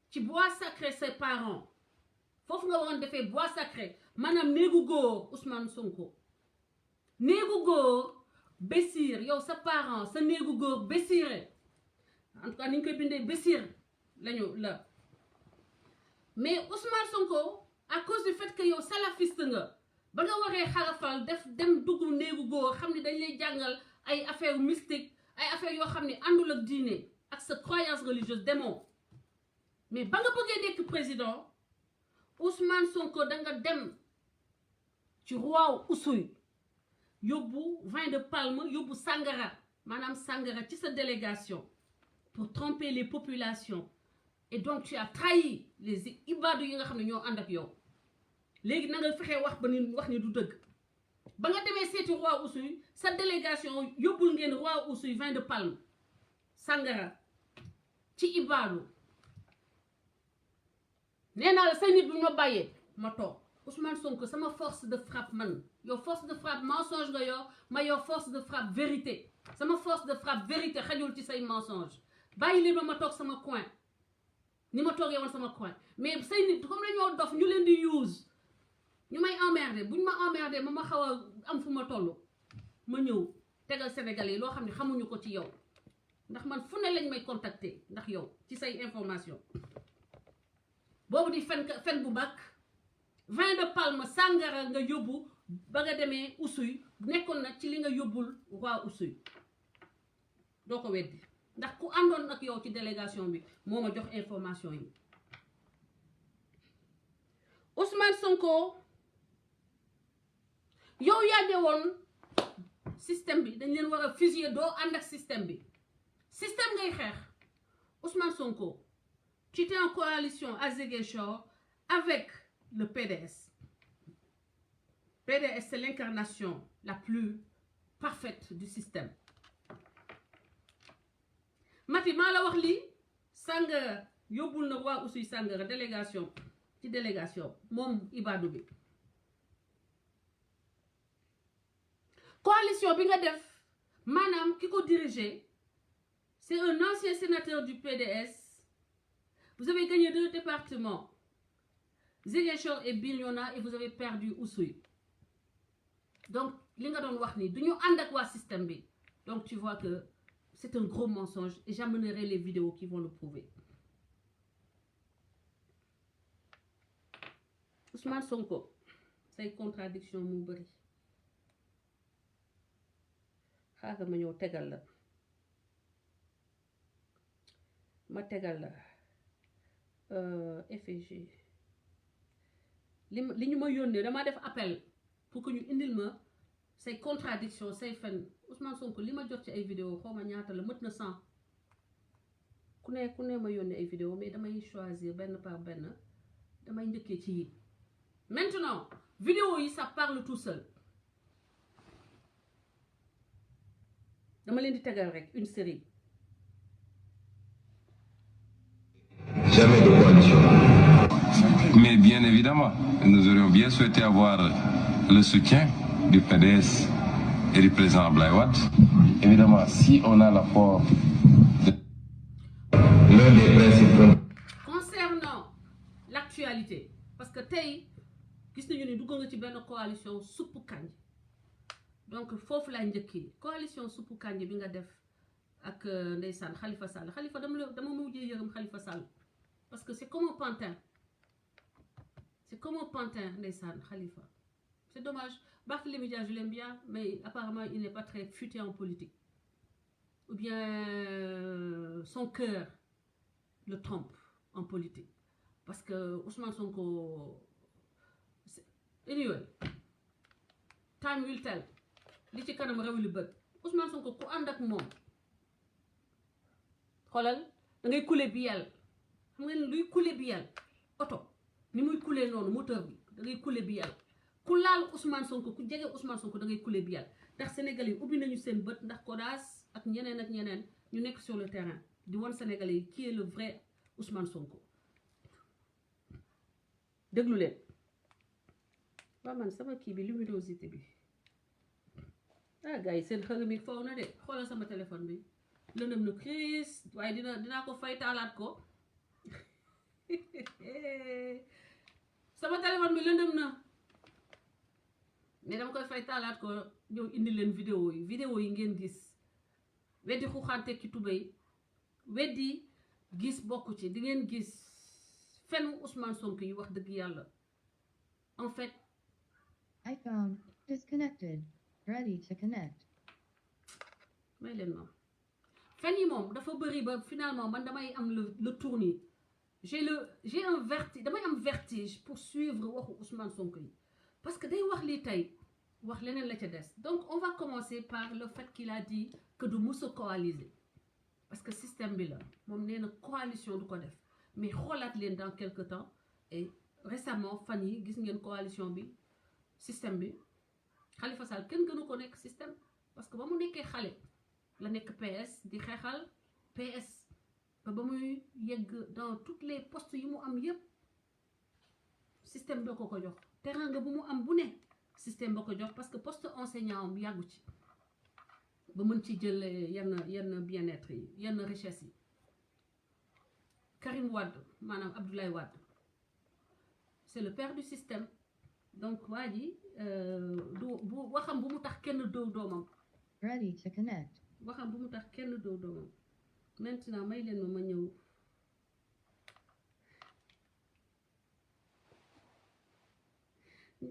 ci bois sacré ses parents foofu nga waroon defee bois sacré maanaam néegu góor Ousmane Sonko néegu góor Bessir yow sa parent sa néegu góor Bessiré en tout cas ni ñu koy bindee Bessir lañu la mais Ousmane Sonko à cause du fait que yow salafiste nga ba nga waree xarafal def dem dugg néegu góor xam ne dañ lay jàngal ay affaire mystique ay affaire yoo xam ne àndul ak diine ak sa croyance religieuse demoo mais ba nga bëggee nekk président Ousmane Sonko da nga dem ci roi Oussouye yóbbu vin de palme yóbbu sangara maanaam sangara ci sa délégation pour tromper les populations et donc tu as trahi les ibadu yi nga xam ne ñoo ànd ak yow léegi na nga fexee wax ni du dëgg ba nga demee seeti roi Oussouye sa délégation yóbbul ngeen roi Oussouye vin de palme sangara ci ibadu nee naa la say nit bu ma bàyyee ma toog Ousmane Sonko sama force de frappe man yow force de frappe mensonge nga yow ma yow force de frappe vérité sama force de frappe vérité xajul ci say mensonge bàyyi leen ma toog sama coin ni ma toogee woon sama coin mais say nit comme dañoo dof ñu leen di use ñu may emmerder buñ ma emmerder ma xaw a am fu ma toll ma ñëw tegal Sénégalais yi loo xam ne xamuñu ko ci yow ndax man fu ne lañ may contacter ndax yow ci say information boobu di fen bu mag vin de palme sangara nga yóbbu ba nga demee Oussouye nekkoon na ci li nga yóbbul roi Oussouye doo ko weddi ndax ku àndoon ak yow ci délégation bi moo ma jox information yi Ousmane Sonko yow yaa ne woon système bi dañ leen war a fusiller doo ànd ak système bi système ngay xeex Ousmane Sonko tu étais en coalition à Ziguinchor avec le PDS. PDS, c'est l'incarnation la plus parfaite du système. Mati maa la wax lii sangara yóbbul na waa Oussouye sangara délégation ci délégation moom Ibadou bi coalition bi nga def maanaam ki ko diriger c'est un ancien sénateur du PDS. Vous avez gagné 2 départements, Ziguinchor et Bignona, et vous avez perdu Oussouye. Donc, li nga doon wax ni duñu ànd ak waa système bi. Donc, tu vois que c'est un gros mensonge et j'amènerai les vidéos qui vont le prouver. Ousmane Sonko, say contradiction mu bari. Xaaga ma ñëw tegal la. Ma tegal la. FG li ñu ma yónnee dama def appel pour que ñu indil ma say contradiction say fen Ousmane Sonko li ma jot ci ay vidéo xaw ma ñaata la mët na 100 ku ne ma yónnee ay vidéo mais damay choisir benn par benn damay njëkkee ci yi maintenant vidéo yi ça parle tout seul dama leen di tegal rek une série. Jamais de coalition. Mais bien évidemment, nous aurions bien souhaité avoir le soutien du PDS et du président Abdoulaye Wade. Évidemment, si on a l'apport de l'un des principaux. Concernant l'actualité, parce que tey gis nañu ni dugg nga ci benn coalition suppu kànj donc foofu laa njëkkee coalition suppu kànj bi nga def ak ndeysaan Khalifa Sall Khalifa dama mujjee yërëm Khalifa Sall parce que c'est comme un pantin ndeysaan Khalifa c'est dommage. Barthélémy Dias je l'aime bien mais apparemment il n'est pas très futé en politique ou bien son cœur le trompe en politique parce que Ousmane Sonko anyway time will tell li ci kanam raw li bët Ousmane Sonko ku ànd ak moom xoolal da ngay couler biel xam nga luy couler biel oto ni muy couler noonu moteur bi da ngay couler biel ku laal Ousmane Sonko ku jege Ousmane Sonko da ngay couler biel ndax Sénégalais yi ubbi nañu seen bët ndax Kodas ak ñeneen ñu nekk sur le terrain di won Sénégalais yi qui est le vrai Ousmane Sonko déglu leen waaw man sama kii bi luminosité bi gars yi seen xel mi faw na de xoolal sama téléphone bi lëndëm na crise waaye dinaa ko fay taalaat ko sama téléphone bi lëndëm na mais dama koy fay taalaat ko ñëw indi leen vidéo yi ngeen gis weddi xuxante ki tubéy weddi gis bokk ci di ngeen gis fenu Ousmane Sonko yi wax dëgg yàlla en fait iPhone disconnected. Ready to connect. may leen moom fen yi moom dafa bëri ba finalement man damay am le tournis j'ai un vertige damay am vertige pour suivre waxu Ousmane Sonko yi parce que day wax lii tey wax leneen la ca des donc on va commencer par le fait qu'il a dit que du mës a coaliser parce que système bi la moom nee na coalition du ko def mais xoolaat leen dans quelque temps et récemment fan yi gis ngeen coalition bi système bi Khalifa Sall kenn gënu ko nekk système parce que ba mu nekkee xale la nekk PS di xeexal PS ba muy yegg dans toutes les postes yi mu am yépp système ba ko jox teranga bu mu am bu ne système ba ko jox parce que poste enseignant am yàggu ci ba mën ci jël yenn bien-être yi yenn richesse yi Karim Wade maanaam Abdoulaye Wade c'est le père du système donc waa ji bu waxam bu mu tax kenn dóor doomam. Ready to connect. waxam bu mu tax kenn dóor doomam maintenant may leen ma ñëw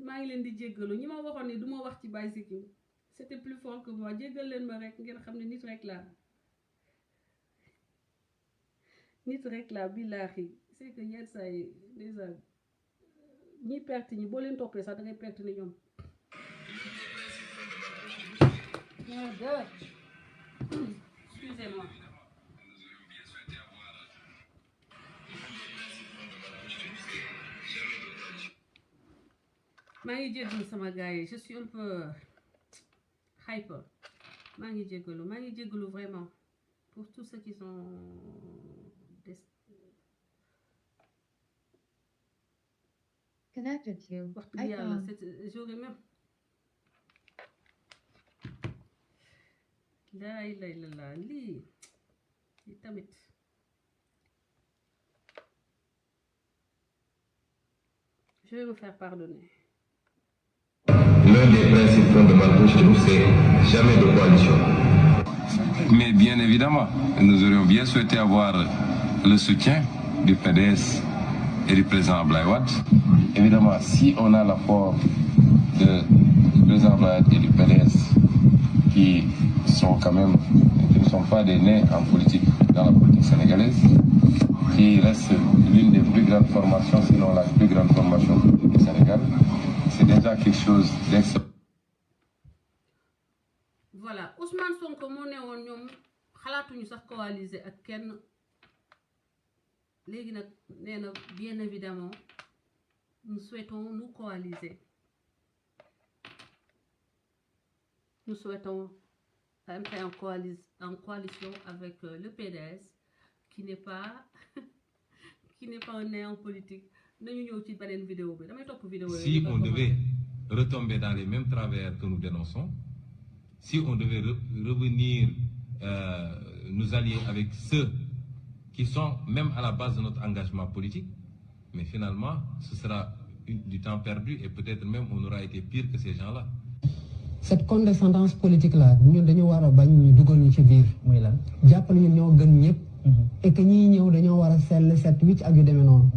maa ngi leen di jéggalu ñi ma waxoon ni du ma wax ci Baye Sikkim c'était plus fort que moi jéggal leen ma rek ngeen xam ne nit rek laa billaahi c'est que yenn saa yi déjà ñi perte ñi boo leen toppee sax da ngay perte ni ñoom. Excusez-moi. maa ngi jéggalu sama gars yi je suis un peu hyper maa ngi jéggalu vraiment pour tous ceux qui sont connected to wax dëgg yàlla iPhone. j'aurais même la lii tamit je vais me faire pardonner. L'un des principes fondamentaux chez nous, c'est jamais de coalition. Mais bien évidemment, nous aurions bien souhaité avoir le soutien du PDS et du président Abdoulaye Wade. Évidemment, si on a l'apport du président Abdoulaye Wade et du PDS, qui ne sont pas des nés en politique, dans la politique sénégalaise, qui reste l'une des plus grandes formations, sinon la plus grande formation politique du Sénégal, c'est déjà quelque chose d'exceptionnel. Voilà, Ousmane Sonko moo ne woon ñoom xalaatuñu sax coaliser ak kenn léegi nag nee na bien évidemment nous souhaitons nous coaliser. Nous souhaitons entrer en coalition avec le PDS qui n'est pas un né en politique. Nañu ñëw ci beneen vidéo bi damay topp vidéo. Si on devait retomber dans les mêmes travers que nous dénonçons, si on devait revenir nous allier avec ceux qui sont même à la base de notre engagement politique, mais finalement ce sera du temps perdu et peut-être même on aura été pire que ces gens-là. Cette condescendance politique là ñun dañu war a bañ ñu dugal ñu ci biir. muy lan jàpp nañu ñoo gën ñëpp. et que ñiy ñëw dañoo war a sell set wicc ak yu demee noonu.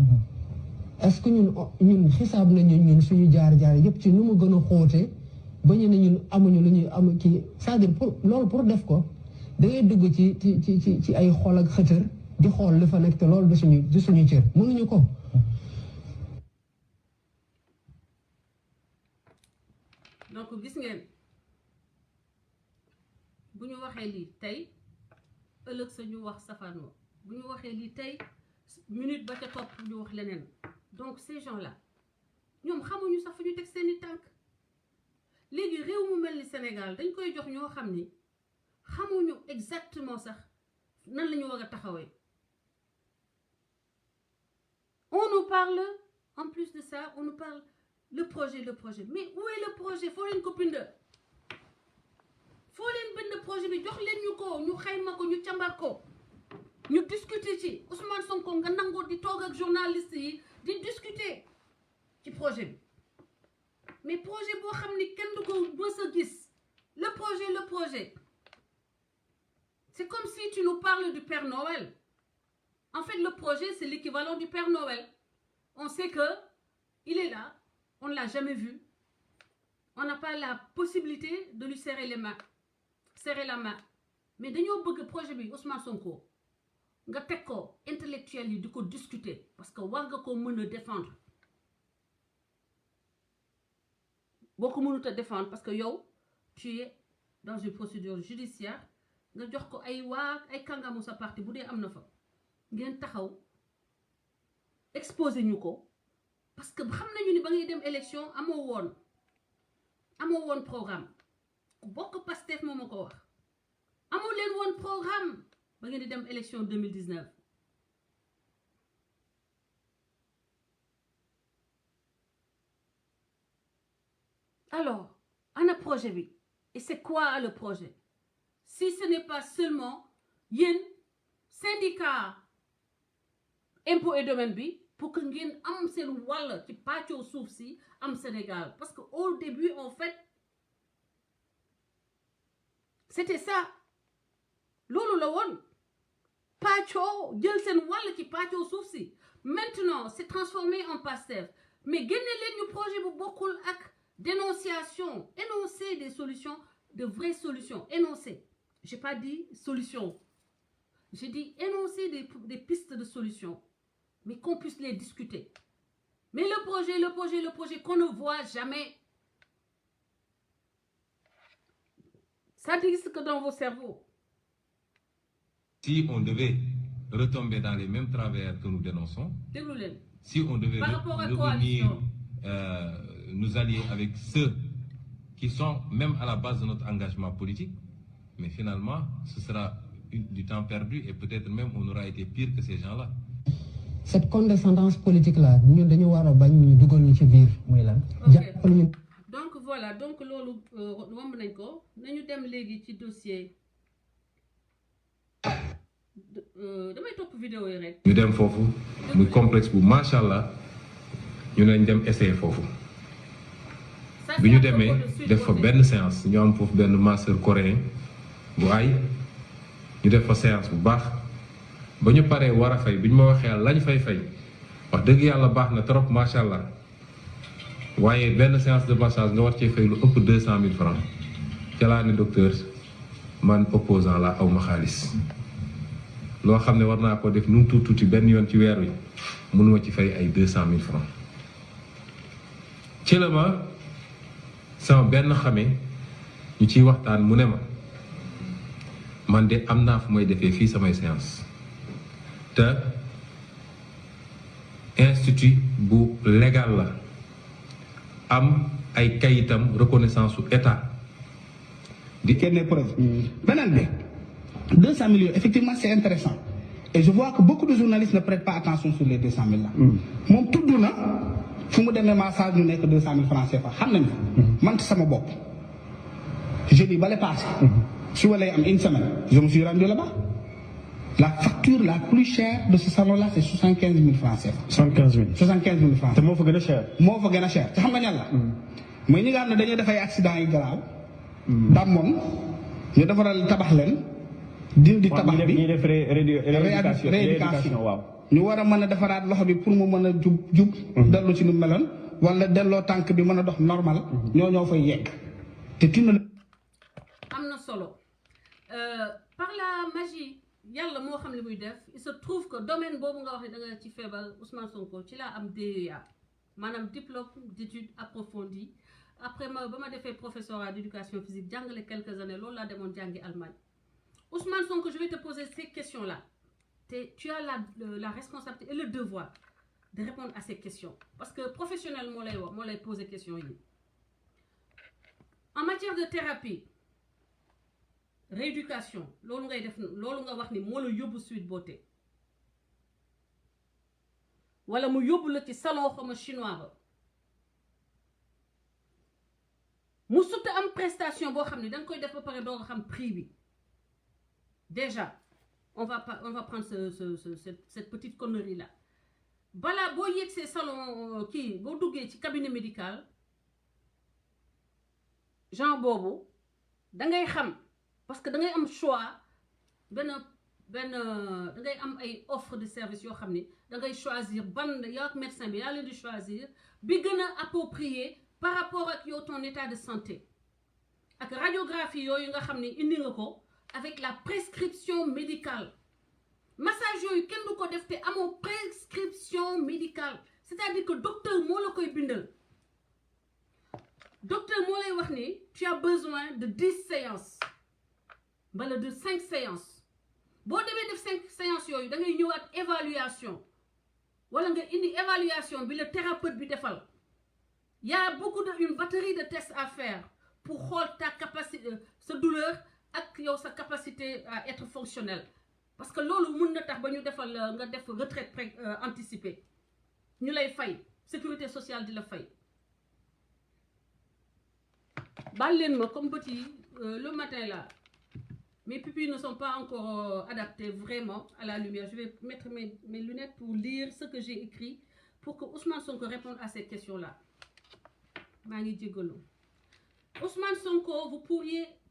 est-ce que ñun xisaab nañu ñun suñu jaar-jaar yëpp ci nu mu gën a xóote ba ñu ne ñun amuñu lu ñuy am ci c'est-à-dire pour def ko da ngay dugg ci ay xol ak xëtër di xool li fa nekk te loolu du suñu cër mënuñu ko. donc gis ngeen bu ñu waxee lii tey ëllëg sa ñu wax safaan wa bu ñu waxee lii tey minute ba ca topp ñu wax leneen donc ces gens là ñoom xamuñu sax fu ñu teg seeni tànk léegi réew mu mel ni Sénégal dañ koy jox ñoo xam ni xamuñu exactement sax nan la ñu war a taxawee. On nous parle en plus de ça on nous parle le projet mais où est le projet foo leen ko bind projet bi jox leen ñu ko ñu xayma ko ñu càmbar ko ñu discuter ci Ousmane Sonko nga nangoo di toog ak journaliste yi di discuter ci projet bi mais projet boo xam ni kenn du ko mës a gis le projet c'est comme si tu nous parles du Père Noël. En fait, le projet, c'est l'équivalent du Père Noël. On sait que il est là, on ne l'a jamais vu. On n'a pas la possibilité de lui serrer la main. Mais dañoo bëgg projet bi Ousmane Sonko nga teg ko intellectuel yi di ko discuter parce que war nga ko mën a défendre. Boo ko mënut a défendre parce que yow tu es dans une procédure judiciaire nga jox ko ay kàngamu sa parti bu dee am na fa. ngeen taxaw exposé ñu ko parce que xam nañu ni ba ngay dem élection amoo woon programme bokk Pastef moo ma ko wax amoo leen woon programme ba ngeen di dem élection 2019 alors ana projet bi et c'est quoi le projet si ce n'est pas seulement yéen syndicat impôt et domaine bi pour que ngeen am seen wàll ci pàccoo suuf si am Sénégal parce que au début en fait c'était ça loolu la woon pàccoo jël seen wàll ci pàccoo suuf si maintenant c'est transformé en Pastef mais génne leen ñu projet bu bokkul ak dénonciation énoncer des solutions de vraies solutions énoncer j'ai pas dit solution j'ai dit énoncer des pistes de solutions mais qu'on puisse les discuter. Mais le projet qu'on ne voit jamais. Ça n'existe que dans vos cerveaux. Si on devait retomber dans les mêmes travers que nous dénonçons, si on devait revenir nous allier avec ceux qui sont même à la base de notre engagement politique, mais finalement, ce sera du temps perdu et peut-être même on aura été pire que ces gens-là. Cette condescendance politique là ñun dañu war a bañ ñu dugal ñu ci biir mooy lan. jàppal ñu. donc voilà donc loolu womb nañ ko nañu dem léegi ci dossier damay topp vidéo yi rek. ñu dem foofu muy complexe bu macha allah ñu nañ dem essayer foofu bi ñu demee def fa benn séance ñu am foofu benn master coréen bu ay ñu def fa séance bu baax. ba ñu paree war a fay bi ñu ma waxee lañ fay wax dëgg yàlla baax na trop macha allah waaye benn séance de massage nga war cee fay lu ëpp 200 000 francs ca laa ne docteur man opposant la aw ma xaalis loo xam ne war naa ko def nu mu tuuti benn yoon ci weer wi mënuma ci fay ay 200 000 francs ci la ma sama benn xamee ñu ciy waxtaan mu ne ma man de am naa fu may defee fii samay séance te institut bu légal la am ay kayitam reconnaissance su état di kenn preuve beneen bi 200 millions effectivement c'est intéressant et je vois que beaucoup de journalistes ne prêtent pas attention sur les 200 000 là moom tudd na fu mu demee massage ñu nekk 200 000 francs CFA xam nañu man sama bopp jeudi bale passé su walay am une semaine je me suis rendu là-bas. La facture la plus chère de ce salon-là, c'est 75 000 francs CFA. 75 000 francs. te moo fa gën a cher. moo fa gën a cher te xam nga ñan la. mooy ñi nga xam ne dañoo def ay accident yi garaaw. damoon ñu defaral tabax leen. dindi tabax bi ñuy def rééducation waaw. ñu war a mën a defaraat loxo bi pour mu mën a jub. dellu ci nu meloon wala delloo tànk bi mën a dox normal. ñoo fay yegg te tinu. am na solo par la magie. yàlla moo xam li muy def il se trouve que domaine boobu nga wax ne da nga ci feebar Ousmane Sonko ci laa am DEA maanaam diplôme d'études approfondies après ba ma defee professorat d'éducation physique jàngale quelques années loolu laa demoon jàngi Allemagne Ousmane Sonko je vais te poser ces questions là te tu as la responsabilité et le devoir de répondre à ces questions parce que professionnel moo lay poser questions yi en matière de thérapie rééducation loolu ngay def loolu nga wax ni moo la yóbbu Sweet Beauté wala mu yóbbu la ci salon xama chinois ba mu sutta am prestation boo xam ne danga koy def ba pare doo xam prix bi déjà on va prendre cette petite connerie là balaa boo yegsee salon kii boo duggee ci cabinet médical genre boobu dangay xam parce que dangay am choix benn dangay am ay offre de service yoo xam ni dangay choisir ban yow ak médecin bi yaa leen di choisir bi gën a approprié par rapport ak yow ton état de santé ak radiographie yooyu nga xam ni indi nga ko avec la prescription médicale massage yooyu kenn du ko def te amoo prescription médicale c'est-à-dire que docteur moo la koy bindal docteur moo lay wax ni tu as besoin de 10 séances wala de 5 séances boo demee def 5 séances yooyu da ngay ñëwaat évaluation wala nga indi évaluation bi le thérapeute bi defal y a beaucoup une batterie de tests à faire pour xool ta capacité sa douleur ak yow sa capacité à être fonctionnel parce que loolu mun na tax ba ñu defal nga def retraite anticipée ñu lay fay sécurité sociale di la fay baal leen ma comme petit le matin là mes pupilles ne sont pas encore adaptées vraiment à la lumière je vais mettre mes lunettes pour lire ce que j'ai écrit pour que Ousmane Sonko réponde à cette question là maa ngi jégalu Ousmane Sonko vous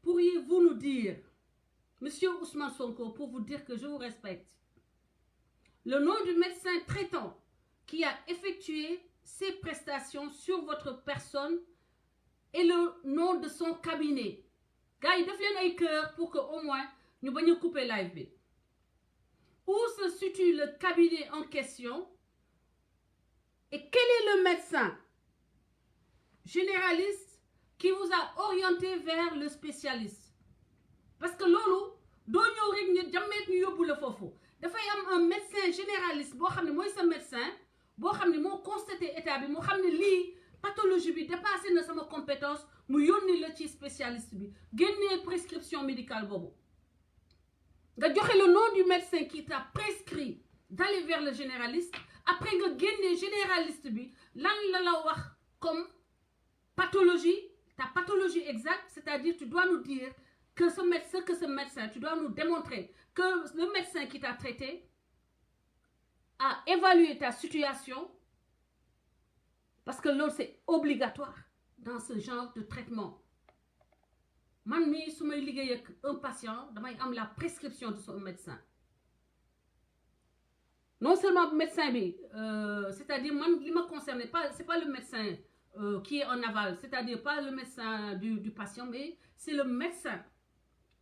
pourriez-vous nous dire Monsieur Ousmane Sonko, pour vous dire que je vous respecte, le nom du médecin traitant qui a effectué ces prestations sur votre personne et le nom de son cabinet. Gars, def leen ay cœur pour que au moins ñu bañ a couper live bi. Où se situe le cabinet en question et quel est le médecin généraliste qui vous a orienté vers le spécialiste? Parce que loolu doo ñëw rek ñu jàmmeet ñu yóbbu la foofu dafay am un médecin généraliste boo xam ne mooy sa médecin boo xam ne moo constaté état bi moo xam ne lii pathologie bi dépassé na sama compétence mu yónni la ci spécialiste bi génnee prescription médicale boobu nga joxe le nom du médecin qui t'a prescrit d'aller vers le généraliste après nga génnee généraliste bi lan la wax comme pathologie ta pathologie exacte c'est-à-dire tu dois nous dire que ce médecin, tu dois nous démontrer que le médecin qui t'a traité a évalué ta situation parce que l'autre c'est obligatoire dans ce genre de traitement. Man mi su may liggéey ak un patient damay am la prescription de son médecin. Non seulement médecin bi c'est-à-dire man li ma concerne c'est pas le médecin qui est en aval, c'est-à-dire pas le médecin du patient mais c'est le médecin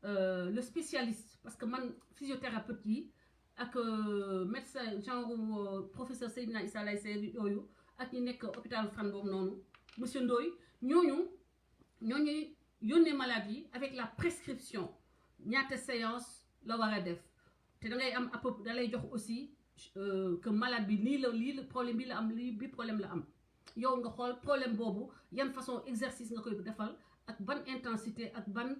le spécialiste parce que man physiothérapeute yi ak médecin genre professeur Seydina Issa Laye Seydi yooyu ak ñi nekk hôpital Fann boobu noonu monsieur Ndoye ñooñuy yónnee malade yi avec la prescription ñaata séance la war a def te da ngay am à peu da lay jox aussi que malade bi lii la problème bi la am lii bi problème la am yow nga xool problème boobu yan façon exercice nga koy defal ak ban intensité ak ban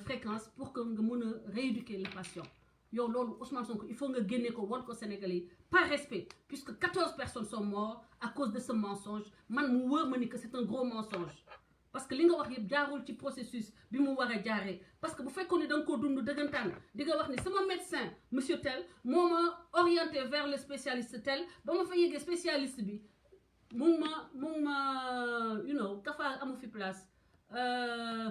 fréquence pour que nga mën a rééduquer le patient yow loolu Ousmane Sonko il faut nga génne ko won ko Sénégalais yi par respect puisque 14 personnes sont mortes à cause de ce mensonge man mu wër ma ni que c'est un gros mensonge parce que li nga wax yëpp jaarul ci processus bi mu war a jaaree parce que bu fekkoon ne da nga ko dund dëggantaan di nga wax ni sama médecin monsieur tel moo ma orienté vers le spécialiste tel ba ma fa yeggee spécialiste bi mu ngi ma you know kafa amu fi place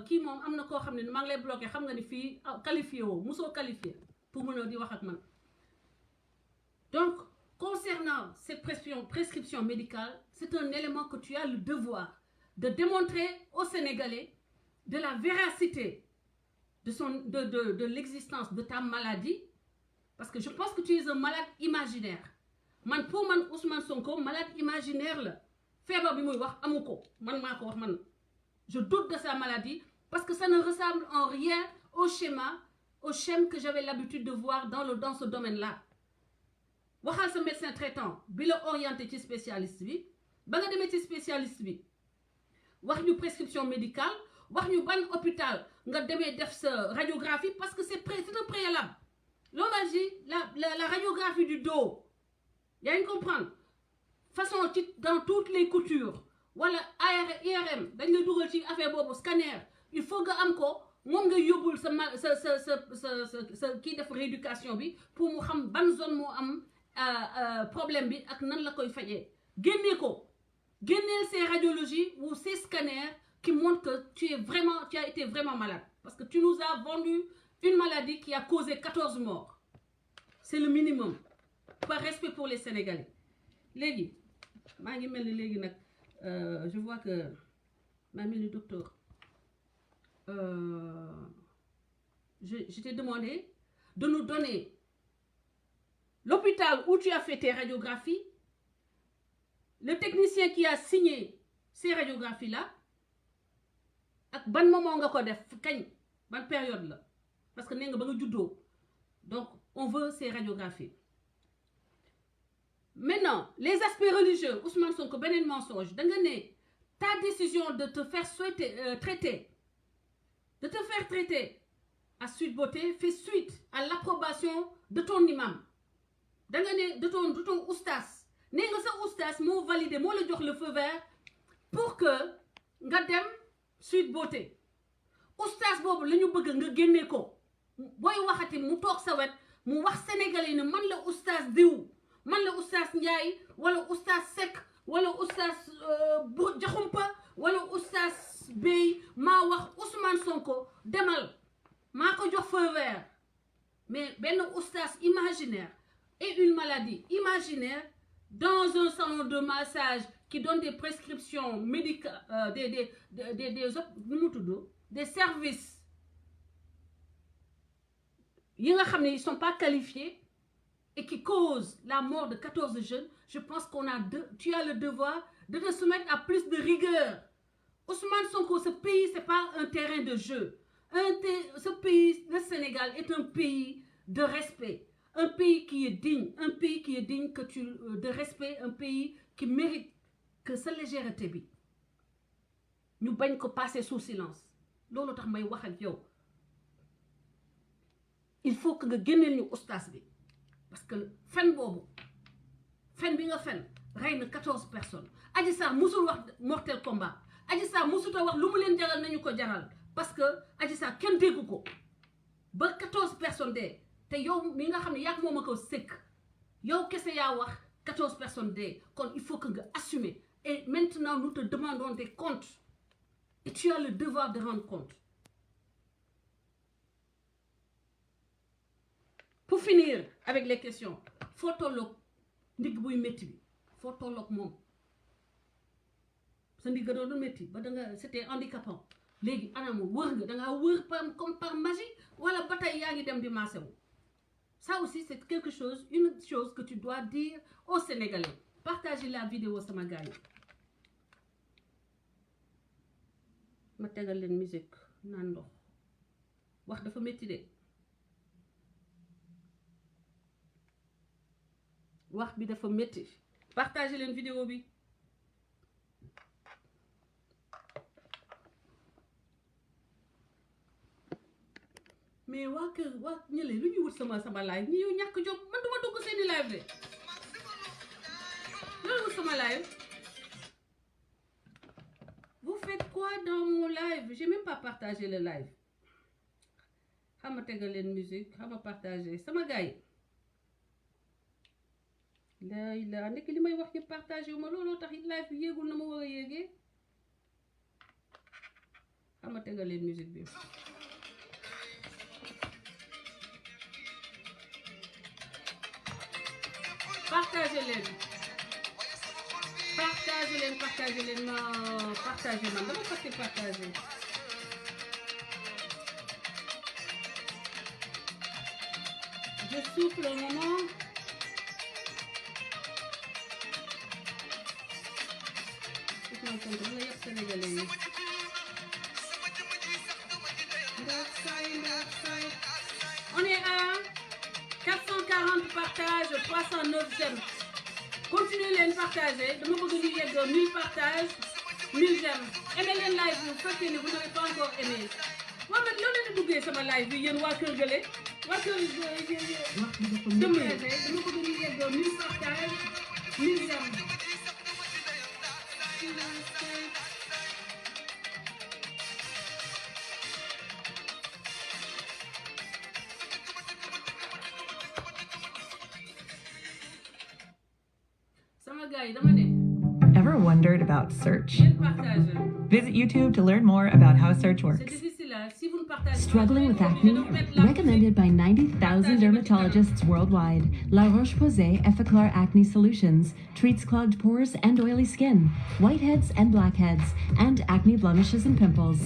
kii moom am na koo xam ne maa ngi lay bloqué xam nga ni fii qualifié woo musoo qualifié pour mën a di wax ak man donc concernant cette prescription médicale c'est un élément que tu as le devoir de démontrer aux Sénégalais de la véracité de l'existence de ta maladie parce que je pense que tu es un malade imaginaire man pour man Ousmane Sonko malade imaginaire la feebar bi muy wax amu ko man maa ko wax man je doute de sa maladie parce que ça ne ressemble en rien au schéma que j'avais l'habitude de voir dans ce domaine-là. Waxal sa médecin traitant bi la orienté ci spécialiste bi ba nga demee ci spécialiste bi wax ñu prescription médicale wax ñu ban hôpital nga demee def sa radiographie parce que c'est un préalable l'onologie la radiographie du dos yaa ngi comprendre façon ci dans toutes les coutures wala IRM dañ lay dugal ci affaire boobu scanner il faut nga am ko moom nga yóbbul sa kii def rééducation bi pour mu xam ban zone moo am problème bi ak nan la koy fajee génnee ko génneel ces radiologies ou ces scanners qui montrent que tu as été vraiment malade parce que tu nous as vendu une maladie qui a causé 14 morts c'est le minimum par respect pour les Sénégalais léegi maa ngi mel ni léegi nag je vois que maa mel ni docteur je t'ai demandé de nous donner l'hôpital où tu as fait tes radiographies, le technicien qui a signé ces radiographies-là, ak ban moment nga ko def kañ ban période la parce que nee nga ba nga juddoo donc on veut ces radiographies. Maintenant les aspects religieux Ousmane Sonko beneen mensonge da nga ne ta décision de te faire traiter à Sweet Beauté fait suite à l'approbation de ton imam da nga ne de ton oustas nee nga sa oustas moo validé moo la jox le feu vert pour que nga dem Sweet Beauté oustas boobu la ñu bëgg nga génnee ko booy waxati mu toog sa wet mu wax sénégalais ne man la oustas diw man la oustas Ndiaye wala oustas Seck wala oustas Jaxumpa wala oustas Bey maa wax Ousmane Sonko demal maa ko jox feu vert mais benn oustas imaginaire et une maladie imaginaire dans un salon de massage qui donne des prescriptions médicales des services yi nga xam ne ils sont pas qualifiés et qui causent la mort de 14 jeunes je pense tu as le devoir de te soumettre à plus de rigueur. Ousmane Sonko, ce pays c'est pas un terrain de jeu. Ce pays, le Sénégal, est un pays de respect, un pays qui est digne, de respect, un pays qui mérite que sa légèreté bi ñu bañ ko passer sous silence loolu tax may wax ak yow il faut que nga génneel ñu oustaz bi parce que fen bi nga fen rey na 14 personnes Adji Sarr musul wax mortel combat Adji Sarr musuta wax lu mu leen jaral nañu ko jaral parce que Adji Sarr kenn déggu ko ba 14 personnes dee te yow mi nga xam ne yaa moom a ko sëkk yow kese yaa wax 14 personnes dee kon il faut que nga assumer et maintenant nous te demandons des comptes et tu as le devoir de rendre compte. Pour finir avec les questions foo tolloog ndigg buy métti bi foo tolloog moom sa ndigg doon métti ba da nga c'était handicapant léegi anam wër nga da ngaa wër comme par magie wala ba tey yaa ngi dem di maase wu ça aussi c'est une chose que tu dois dire aux Sénégalais partagez la vidéo sama gars yi ma tegal leen musique naan ndox wax dafa métti de wax bi dafa métti partagez leen vidéo bi mais waa kër waa ñële lu ñu wut sama live ñi yow ñàkk jom man duma dugg seeni live de loolu wut sama live vous faites quoi dans mon live j'ai même pas partagé le live xama tegal leen musique xama partagé sama gars yi la nekk li may wax yëpp partagé wu ma looloo tax live bi yéegul na ma war a yéegee xama tegal leen musique bi partagez leen ma partagez man dama fàtte partagé je souffle un moment Ousmane Sonko dama yëpp sénégalais yi on est à 440 partages 309 j'aime continuez leen partager dama bëgg ñu yegg 1000 partages 1000 j'aime aimé leen live bi bu fekkee ne vous n'avez pas encore aimé waaw man loolu la duggee sama live bi yéen waa kër gële waa kër dëmm yi dama ko doon yegg 1000 partage 1000 j'aime sama gars yi dama ne Ever wondered about search? ngeen partage Visit YouTube to learn more about how search c'est works. difficile hein si vous ne partagez pas Struggling with acne? Recommended by 90,000 dermatologists worldwide, La Roche-Posay Effaclar Acne Solutions treats clogged pores and oily skin, whiteheads and blackheads, and acne blemishes and pimples.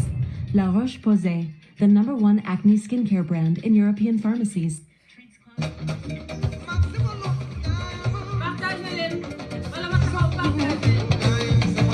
La Roche-Posay, the #1 acne skincare brand in European pharmacies. partage leen wala ma taxaw partage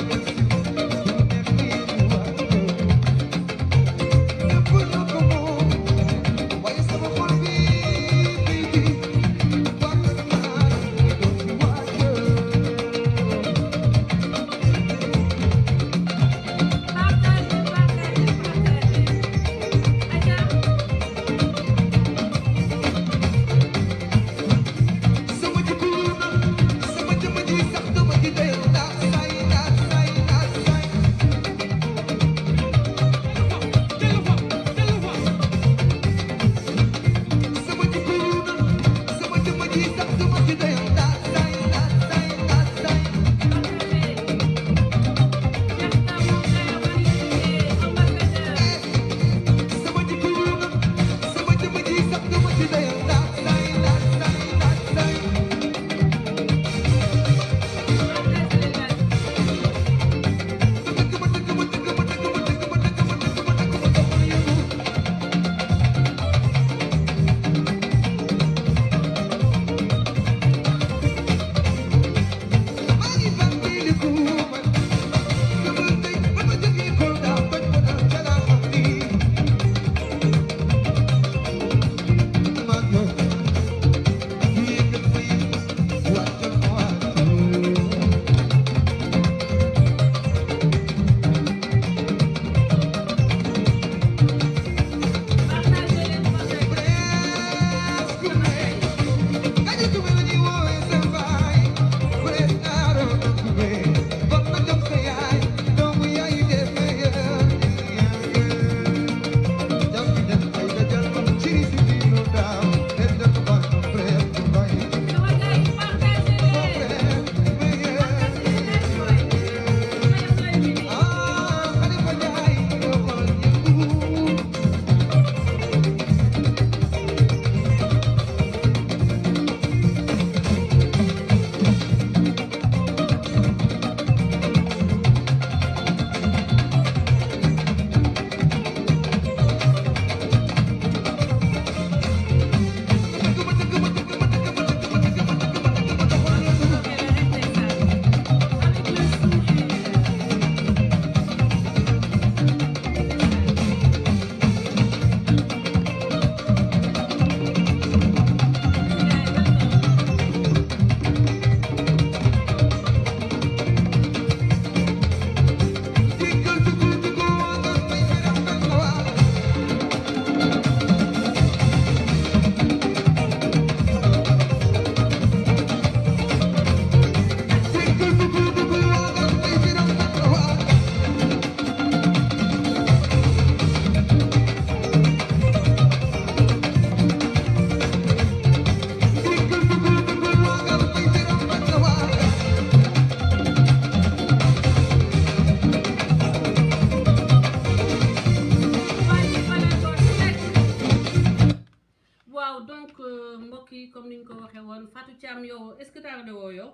Fatou Thiam yow est-ce que tardé woo yow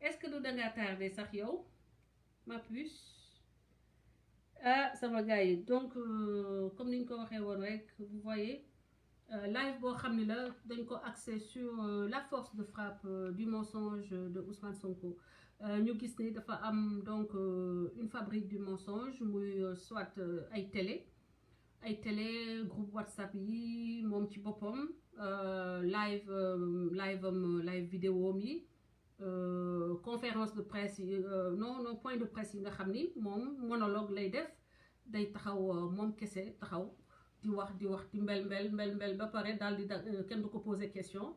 est-ce que du dangaa tardé sax yow ma puce ah sama gars yi donc comme ni ñu ko waxee woon rek vous voyez live boo xam ne la dañ ko axé sur la force de frappe du mensonge de Ousmane Sonko ñu gis ni dafa am donc une fabrique du mensonge muy soit ay télé groupe WhatsApp yi moom ci boppam live vidéo yi conférence de presse non point de presse yi nga xam ni moom monologue lay def day taxaw moom kese taxaw di wax di mbel ba pare daal di kenn du ko poser question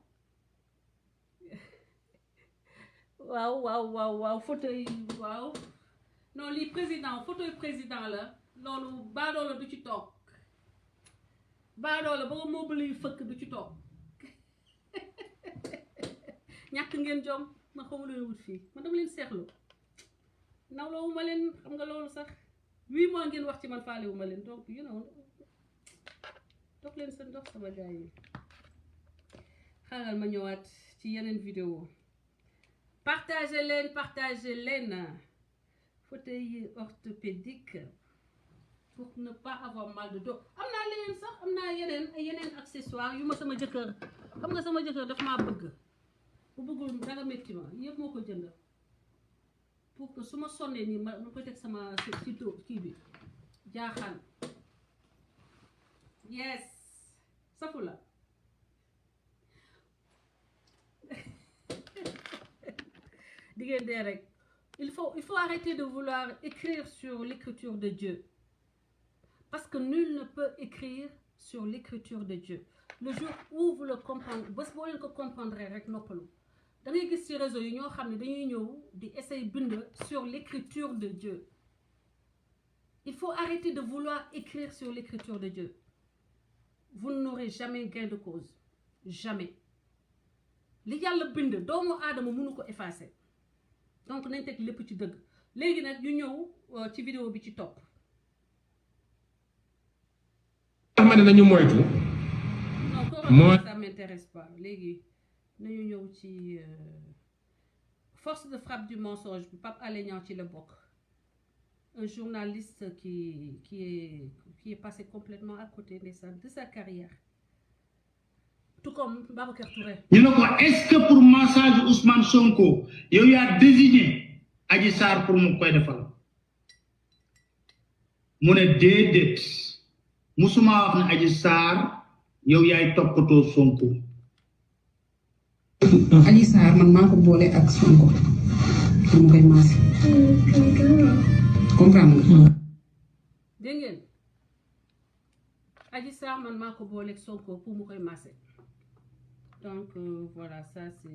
waaw fauteuil waaw non lii fauteuil président la loolu baadoola du ci toog baadoola ba nga mobile yu fëkk du ci toog ñàkk ngeen jom ma xamu leen wut fii man dama leen seexlu nawloowu ma leen xam nga loolu sax 8 mois ngeen wax ci man faalewu ma leen donc you know dox leen seen dox sama gars yi xaaral ma ñëwaat ci yeneen vidéo partagez leen fauteuil orthopédique pour ne pas avoir mal de dos am naa leneen sax am naa yeneen accessoires yu ma sama jëkkër xam nga sama jëkkër daf maa bëgg bu bëggul dara métti ma yëpp moo ko jënd pour que su ma sonnee nii ma koy teg sama sito kii bi jaaxaan yes safu la diggéen dee rek il faut arrêter de vouloir écrire sur l'écriture de Dieu parce que nul ne peut écrire sur l'écriture de Dieu le jour où vous le comprendre bés boo leen ko comprendre rek noppalu da ngay gis ci réseau yi ñoo xam ne dañuy ñëw di essayer bind sur l'écriture de Dieu il faut arrêter de vouloir écrire sur l'écriture de Dieu vous n'aurez jamais gain de cause jamais li yàlla bind doomu aadama mënu ko effacer donc nañ teg lépp ci dëgg léegi nag ñu ñëw ci vidéo bi ci topp ma ne nañu moytu non ça m'intéresse pas léegi nañu ñëw ci force de frappe du mensonge bi Pape Alé Niang ci la bokk un journaliste qui est passé complètement à côté de sa carrière tout comme Babacar Touré. ñu ne ko est-ce que pour massage Ousmane Sonko yow yaa désigné Adji Sarr pour mu koy defal mu ne déedéet musuma wax ne Adji Sarr yow yaay toppatoo Sonko. Adji Sarr man maa ko boole ak Sonko mu koy massé comprendre nga. dégg ngeen Adji Sarr man maa ko boole ak Sonko pour mu koy massé. donc voilà ça c'est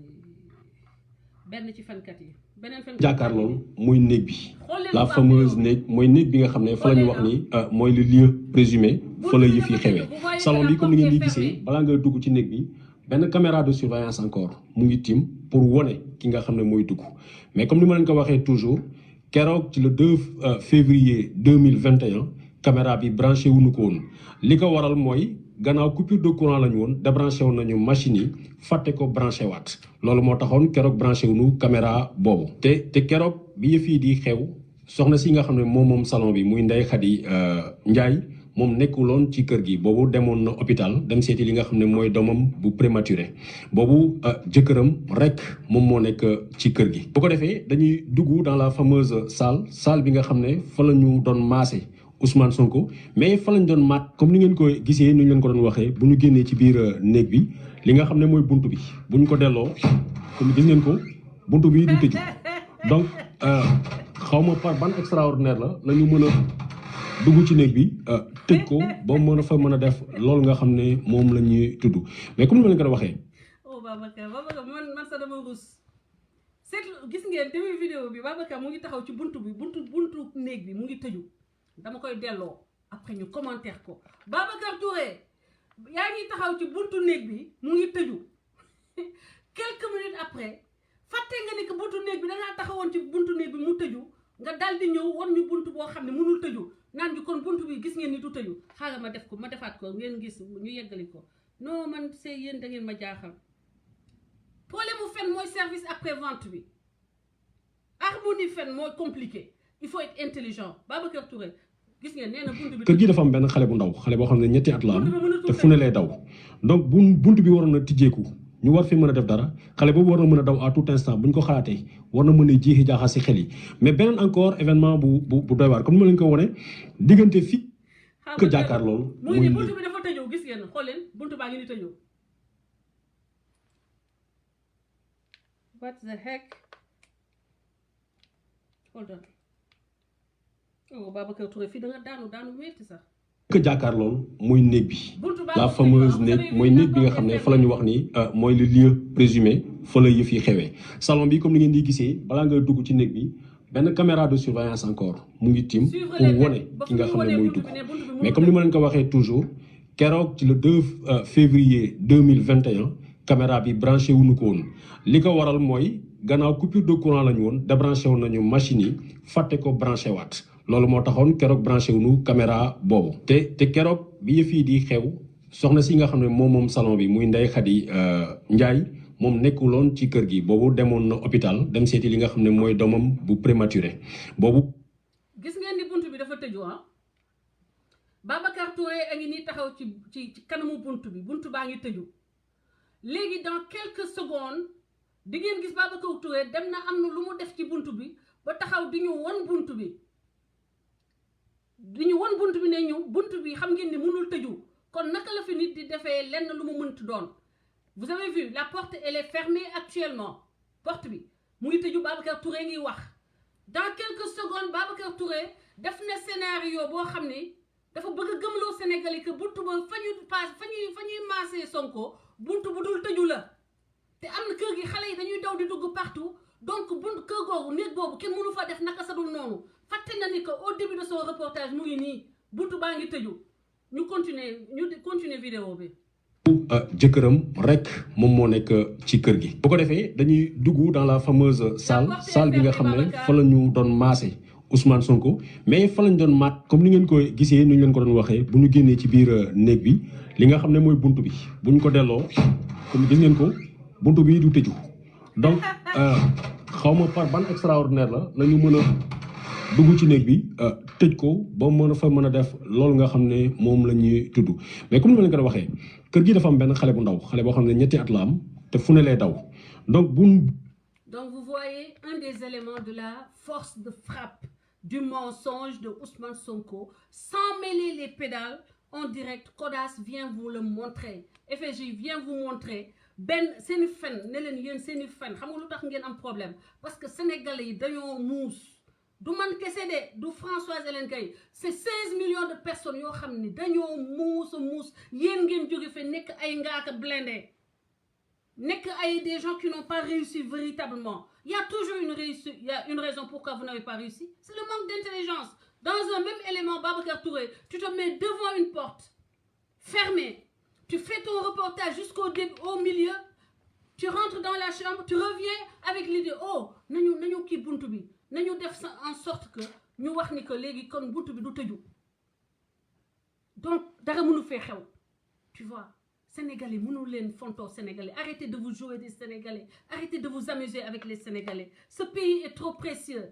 benn ci fankat yi beneen fankat jàkkaarlool mooy néeg bi la fameuse néeg mooy néeg bi nga xam ne fa la ñu wax ni mooy le lieu présumé fa la yëf yi xewee salon bi comme ni ngeen di gisee balaa nga dugg ci néeg bi benn caméra de surveillance encore mu ngi tiim pour wone ki nga xam ne mooy dugg mais comme ni ma leen ko waxee toujours keroog ci le 2 février 2021 caméra bi branché wuñu ko woon li ko waral mooy gannaaw coupure de courant lañu woon débranché woon nañu machine yi fàtte ko branché waat loolu moo taxoon keroog branché wuñu caméra boobu te keroog bi yëf yi di xew soxna si nga xam ne moom salon bi muy Ndeye Khady Ndiaye moom nekkuloon ci kër gi boobu demoon na hôpital dem seeti li nga xam ne mooy doomam bu prématuré boobu jëkkëram rek moom moo nekk ci kër gi bu ko defee dañuy dugg dans la fameuse salle bi nga xam ne fa la ñu doon maase Ousmane Sonko mais fa lañ doon maat comme ni ngeen ko gisee ni ñu leen ko doon waxee bu ñu génnee ci biir néeg bi li nga xam ne mooy buntu bi bu ñu ko delloo comme gis ngeen ko buntu bi du tëju donc xaw ma par ban extraordinaire la ñu mën a dugg ci néeg bi tëj ko ba mën a fa mën a def loolu nga xam ne moom la ñuy tudd mais comme ni ma leen ko waxee. oh Babacar man sa dama rus seetlu gis ngeen demi vidéo bi Babacar mu ngi taxaw ci buntu néeg bi mu ngi tëju. dama koy delloo après ñu commentaire ko Babacar Touré yaa ngi taxaw ci buntu néeg bi mu ngi tëju quelques minutes après fàtte nga ni que buntu néeg bi dangaa taxawoon ci buntu néeg bi mu tëju nga dal di ñëw wan ñu buntu boo xam ne mënul tëju naan bi kon buntu bi gis ngeen ni du tëju xaaral ma defaat ko ngeen gis ñu yeggali ko non man c'est yéen da ngeen ma jaaxal problème mu fen mooy service après vente bi harmonie fen mooy compliqué il faut être intelligent Babacar Touré gis ngeen nee na buntu bi. kër gi dafa am benn xale bu ndaw xale boo xam ne 2 at la am te fu ne lay daw donc buntu bi waroon na tijjeeku ñu war fi mën a def dara xale boobu war na mën a daw à tout instant bu ñu ko xalaatee war na mën a jeexi jaaxa si xel yi mais beneen encore événement bu doy waar comme ni ma leen ko wane diggante fi ko jàkkaar loolu. muy buntu bi dafa tëjoo gis ngeen xool leen buntu baa ngi ni tëjoo What the heck? Hold on. Oh, Babacar Touré fii da nga daanu metti sax. que jàkkaarlool muy néeg bi la fameuse néeg mooy néeg bi nga xam ne fa la ñu wax ni mooy le lieu présumé fa la yëf yi xewee salon bi comme ni ngeen di gisee balaa nga dugg ci néeg bi benn caméra de surveillance encore mu ngi tim pour wone ki nga xam ne mooy dugg mais comme ni ma leen ko waxee toujours keroog ci le 2 février 2021 caméra bi branché wuñu ko woon li ko waral mooy gannaaw coupure de courant la ñu woon débranché wu nañu machine yi fàtte ko branché waat loolu moo taxoon keroog branché wuñu caméra boobu te keroog bi yëf yi di xew soxna si nga xam ne moom salon bi muy Ndeye Khady Ndiaye moom nekkuloon ci kër gi boobu demoon na hôpital dem seeti li nga xam ne mooy doomam bu prématuré boobu. gis ngeen ni buntu bi dafa tëju ah Babacar Touré a ngi nii taxaw ci kanamu buntu bi buntu baa ngi tëju léegi dans quelques secondes di ngeen gis Babacar Touré dem na am na lu mu def ci buntu bi ba taxaw di ñu won buntu bi. di ñu won buntu bi ne ñu buntu bi xam ngeen ni mënul tëju kon naka la fi nit di defee lenn lu mu mënti doon vous avez vu la porte elle est fermée actuellement porte bi mu ngi tëju Babacar Touré ngi wax dans quelques secondes Babacar Touré def na scénario boo xam ne dafa bëgg a gëmloo Sénégalais que buntu ba fa ñuy maasee Sonko buntu bu dul tëju la te am na kër gi xale yi dañuy daw di dugg partout donc buntu kër googu néeg boobu kenn mënu fa def naka sa dul noonu fàtte na ni que au début de son reportage mu ngi nii buntu baa ngi tëju ñu continuer vidéo bi. jëkkëram rek moom moo nekk ci kër gi. bu ko defee dañuy dugg dans la fameuse salle bi nga xam ne fa la ñu doon maase Ousmane Sonko mais fa lañ doon maat comme ni ngeen ko gisee ni ñu leen ko doon waxee bu ñu génnee ci biir néeg bi li nga xam ne mooy buntu bi bu ñu ko delloo comme gis ngeen ko buntu bi du tëju donc xaw ma par ban extraordinaire la ñu mën a. dugg ci néeg bi tëj ko ba mën a fa mën a def loolu nga xam ne moom la ñuy tudd mais comme ni ma leen ko waxee kër gi dafa am benn xale bu ndaw xale boo xam ne 2 at la am te fu ne lay daw donc vous voyez un des éléments de la force de frappe du mensonge de Ousmane Sonko sans mêler les pédales en direct. Kodas vient vous le montrer, FJ vient vous montrer seeni fen ne leen yéen seeni fen xam nga lu tax ngeen am problème parce que sénégalais yi dañoo muus. du man kese de du Françoise Hélène Gaye c'est 16 millions de personnes yoo xam ni dañoo muus yéen ngeen jóge fe nekk ay ngaaka blindé nekk ay des gens qui n'ont pas réussi véritablement. Il y a toujours une raison pourquoi vous n'avez pas réussi, c'est le manque d'intelligence. Dans un même élément, Babacar Touré, tu te mets devant une porte fermée, tu fais ton reportage jusqu'au milieu, tu rentres dans la chambre, tu reviens avec l'idée oh nañu kii buntu bi nañu def en sorte que ñu wax ni que léegi kon buntu bi du tëju donc dara mënu fee xew tu vois. Sénégalais mënu leen fonto Sénégalais, arrêtez de vous jouer des Sénégalais, arrêtez de vous amuser avec les Sénégalais. Ce pays est trop précieux,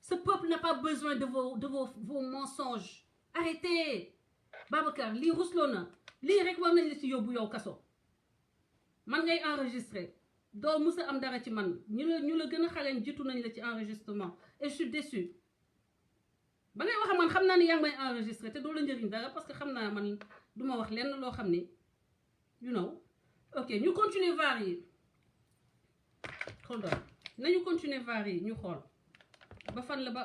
ce peuple n'a pas besoin de vos mensonges. Arrêtez. Babacar lii rusloo na lii rek war nañ la ci yóbbu yow kaso man ngay enregistré doo musa am dara ci man ñu la gën a xarañ jiitu nañ la ci enregistrement et je suis déçu ba ngay wax man xam naa ni yaa ngi may enregistré te doo la njëriñ dara parce que xam naa man du ma wax lenn loo xam ni you know. Ok ñu continuer vaar yi hold on nañu continuer vaar yi ñu xool ba fan la ba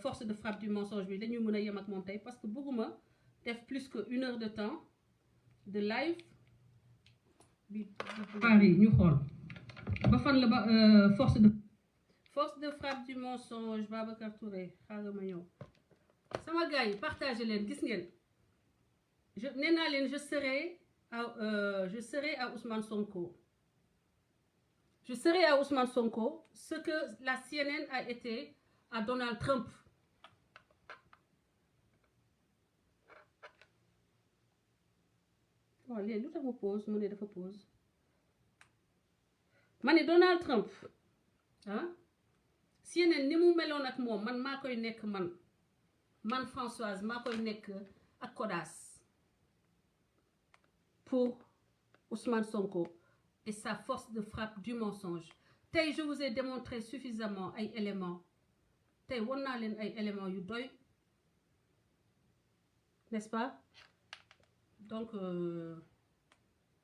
force de frappe du mensonge bi dañu mën a yem ak moom tey parce que bëgguma def plus que 1 heure de temps de live bi vaar yi ñu xool ba fan la ba force de frappe du mensonge Babacar Touré xaaral ma ñëw sama gars yi partagé leen gis ngeen nee naa leen je serai à Ousmane Sonko. Je serai à Ousmane Sonko ce que la CNN a été à Donald Trump. Oh, léegi lu tax ma pause mu ne dafa pause. Ma ne Donald Trump ah CNN ni mu meloon ak moom man maa koy nekk man Françoise maa koy nekk ak Kodas. Pour Ousmane Sonko et sa force de frappe du mensonge. Tey je vous ai démontré suffisamment ay éléments tey won naa leen ay éléments yu doy n'est-ce pas donc hold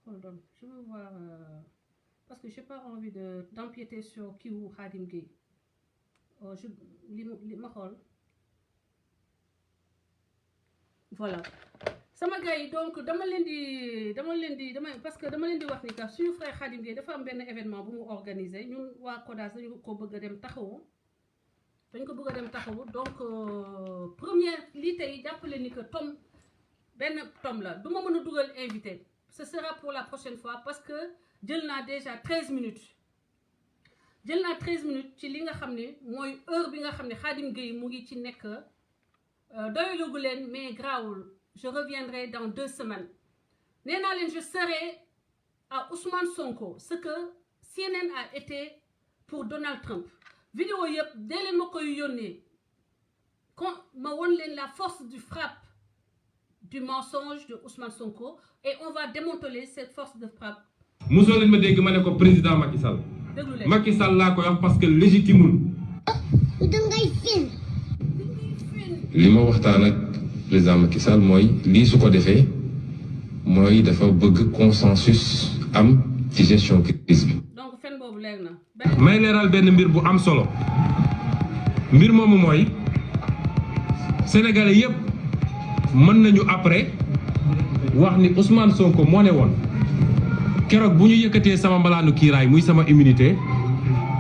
on je veux voir parce que j'ai pas envie d'empiéter sur kiiwu Khadim Gueye li ma xool voilà sama gars yi donc dama leen di parce que dama leen di wax ni que suñu frère Khadim Gueye dafa am benn événement bu mu organisé ñun waa CODAS dañu ko bëgg a dem taxawu donc première lii tey jàppale ni que benn tome la du ma mën a dugal invité ce sera pour la prochaine fois parce que jël naa déjà 13 minutes ci li nga xam ne mooy heure bi nga xam ne Khadim Gueye mu ngi ci nekk doylugu leen mais grawul je reviendrai dans 2 semaines nee naa leen je serai à Ousmane Sonko ce que CNN a été pour Donald Trump vidéo yëpp dee leen ma koy yónnee ma won leen la force du frappe du mensonge de Ousmane Sonko et on va démanteler cette force de frappe. mosoo leen ma dégg ma ne ko président Macky Sall. Macky Sall laa koy wax parce que légitimul. li ma waxtaan ak président Macky Sall mooy lii su ko defee mooy dafa bëgg consensus am ci gestion crise bi. donc fen boobu leer na. may leeral benn mbir bu am solo mbir moomu mooy sénégalais yépp mën nañu après wax ni Ousmane Sonko moo ne woon keroog bu ñu yëkkatee sama mbalaanu kiiraay muy sama immunité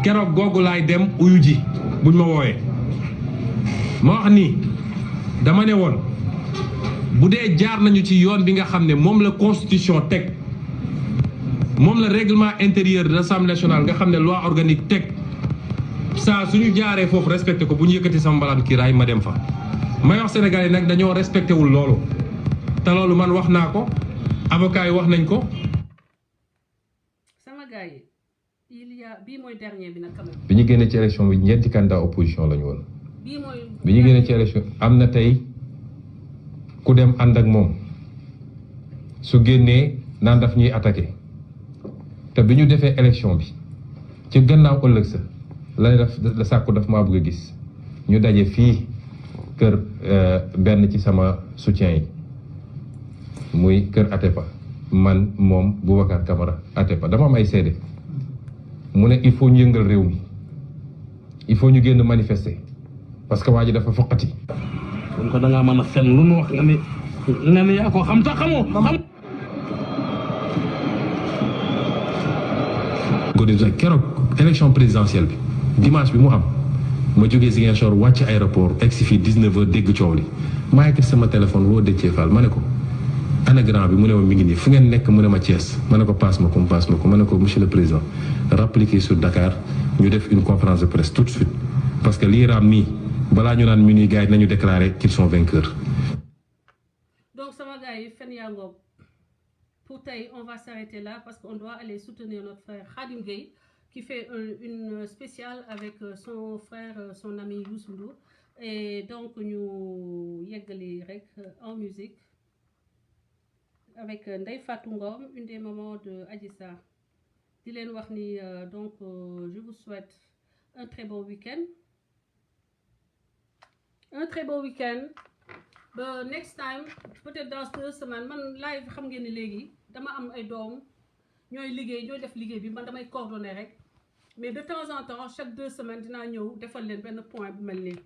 keroog googu laay dem uyu ji buñ ma woowee ma wax ni dama ne woon bu dee jaar nañu ci yoon bi nga xam ne moom la constitution teg moom la règlement intérieur de l'Assemblée nationale nga xam ne loi organique teg saa suñu jaaree foofu respecté ko bu ñu yëkkatee sama mbalaanu kiiraay ma dem fa may wax Sénégalais nag dañoo respecté wul loolu te loolu man wax naa ko avocat yi wax nañ ko. sama gars yi il y a bii mooy dernier bi nag quand même. bi ñu génnee ci élection bi ñeenti candidat opposition lañu woon. bii mooy bi ñu génnee ci élection am na tey ku dem ànd ak moom su génnee naan daf ñuy attaqué te bi ñu defee élection bi ci gannaaw ëllëg sa la sàkku daf maa bëgg a gis ñu daje fii. kër benn ci sama soutien yi muy kër Atepa man moom Boubacar Camara Atepa dama am ay seede mu ne il faut ñu yëngal réew mi il faut ñu génn manifester parce que waa ji dafa foqati. kon ko da ngaa mën a fen lu nu wax nga ne yaa ko xam sax xamoo xam. keroog élection présidentielle bi dimanche bi mu am. ma jógee Ziguinchor wàcc aéroport egsi fii 19h dégg coow li maa ngi sama téléphone woo Déthié Fall ma ne ko anagram bi mu ne ma mi ngi nii fu ngeen nekk mu ne ma Thiès ma ne ko passe ma ko ma ne ko monsieur le président rappliqué sur Dakar ñu def une conférence de presse tout de suite parce que lii raam nii balaa ñu naan minuit gars yi nañu déclarer qu'ils sont vainqueurs. donc sama gars yi fen yaa ngoog pour tey on va s'arrêter là parce qu'on doit aller soutenir notre frère Khadim Gueye qui fait une spéciale avec son frère, son ami Youssou Ndour. Et donc, nous yeggali rek en musique avec Ndeye Fatou Ngom, une des mamans de Adji Sarr. Di leen wax ni donc je vous souhaite un très bon week-end. But next time, peut-être dans 2 semaines, man live xam ngeen ni léegi dama am ay doom ñooy def liggéey bi man damay coordonner rek mais de temps en temps chaque 2 semaines dinaa ñëw defal leen benn point bu mel nii.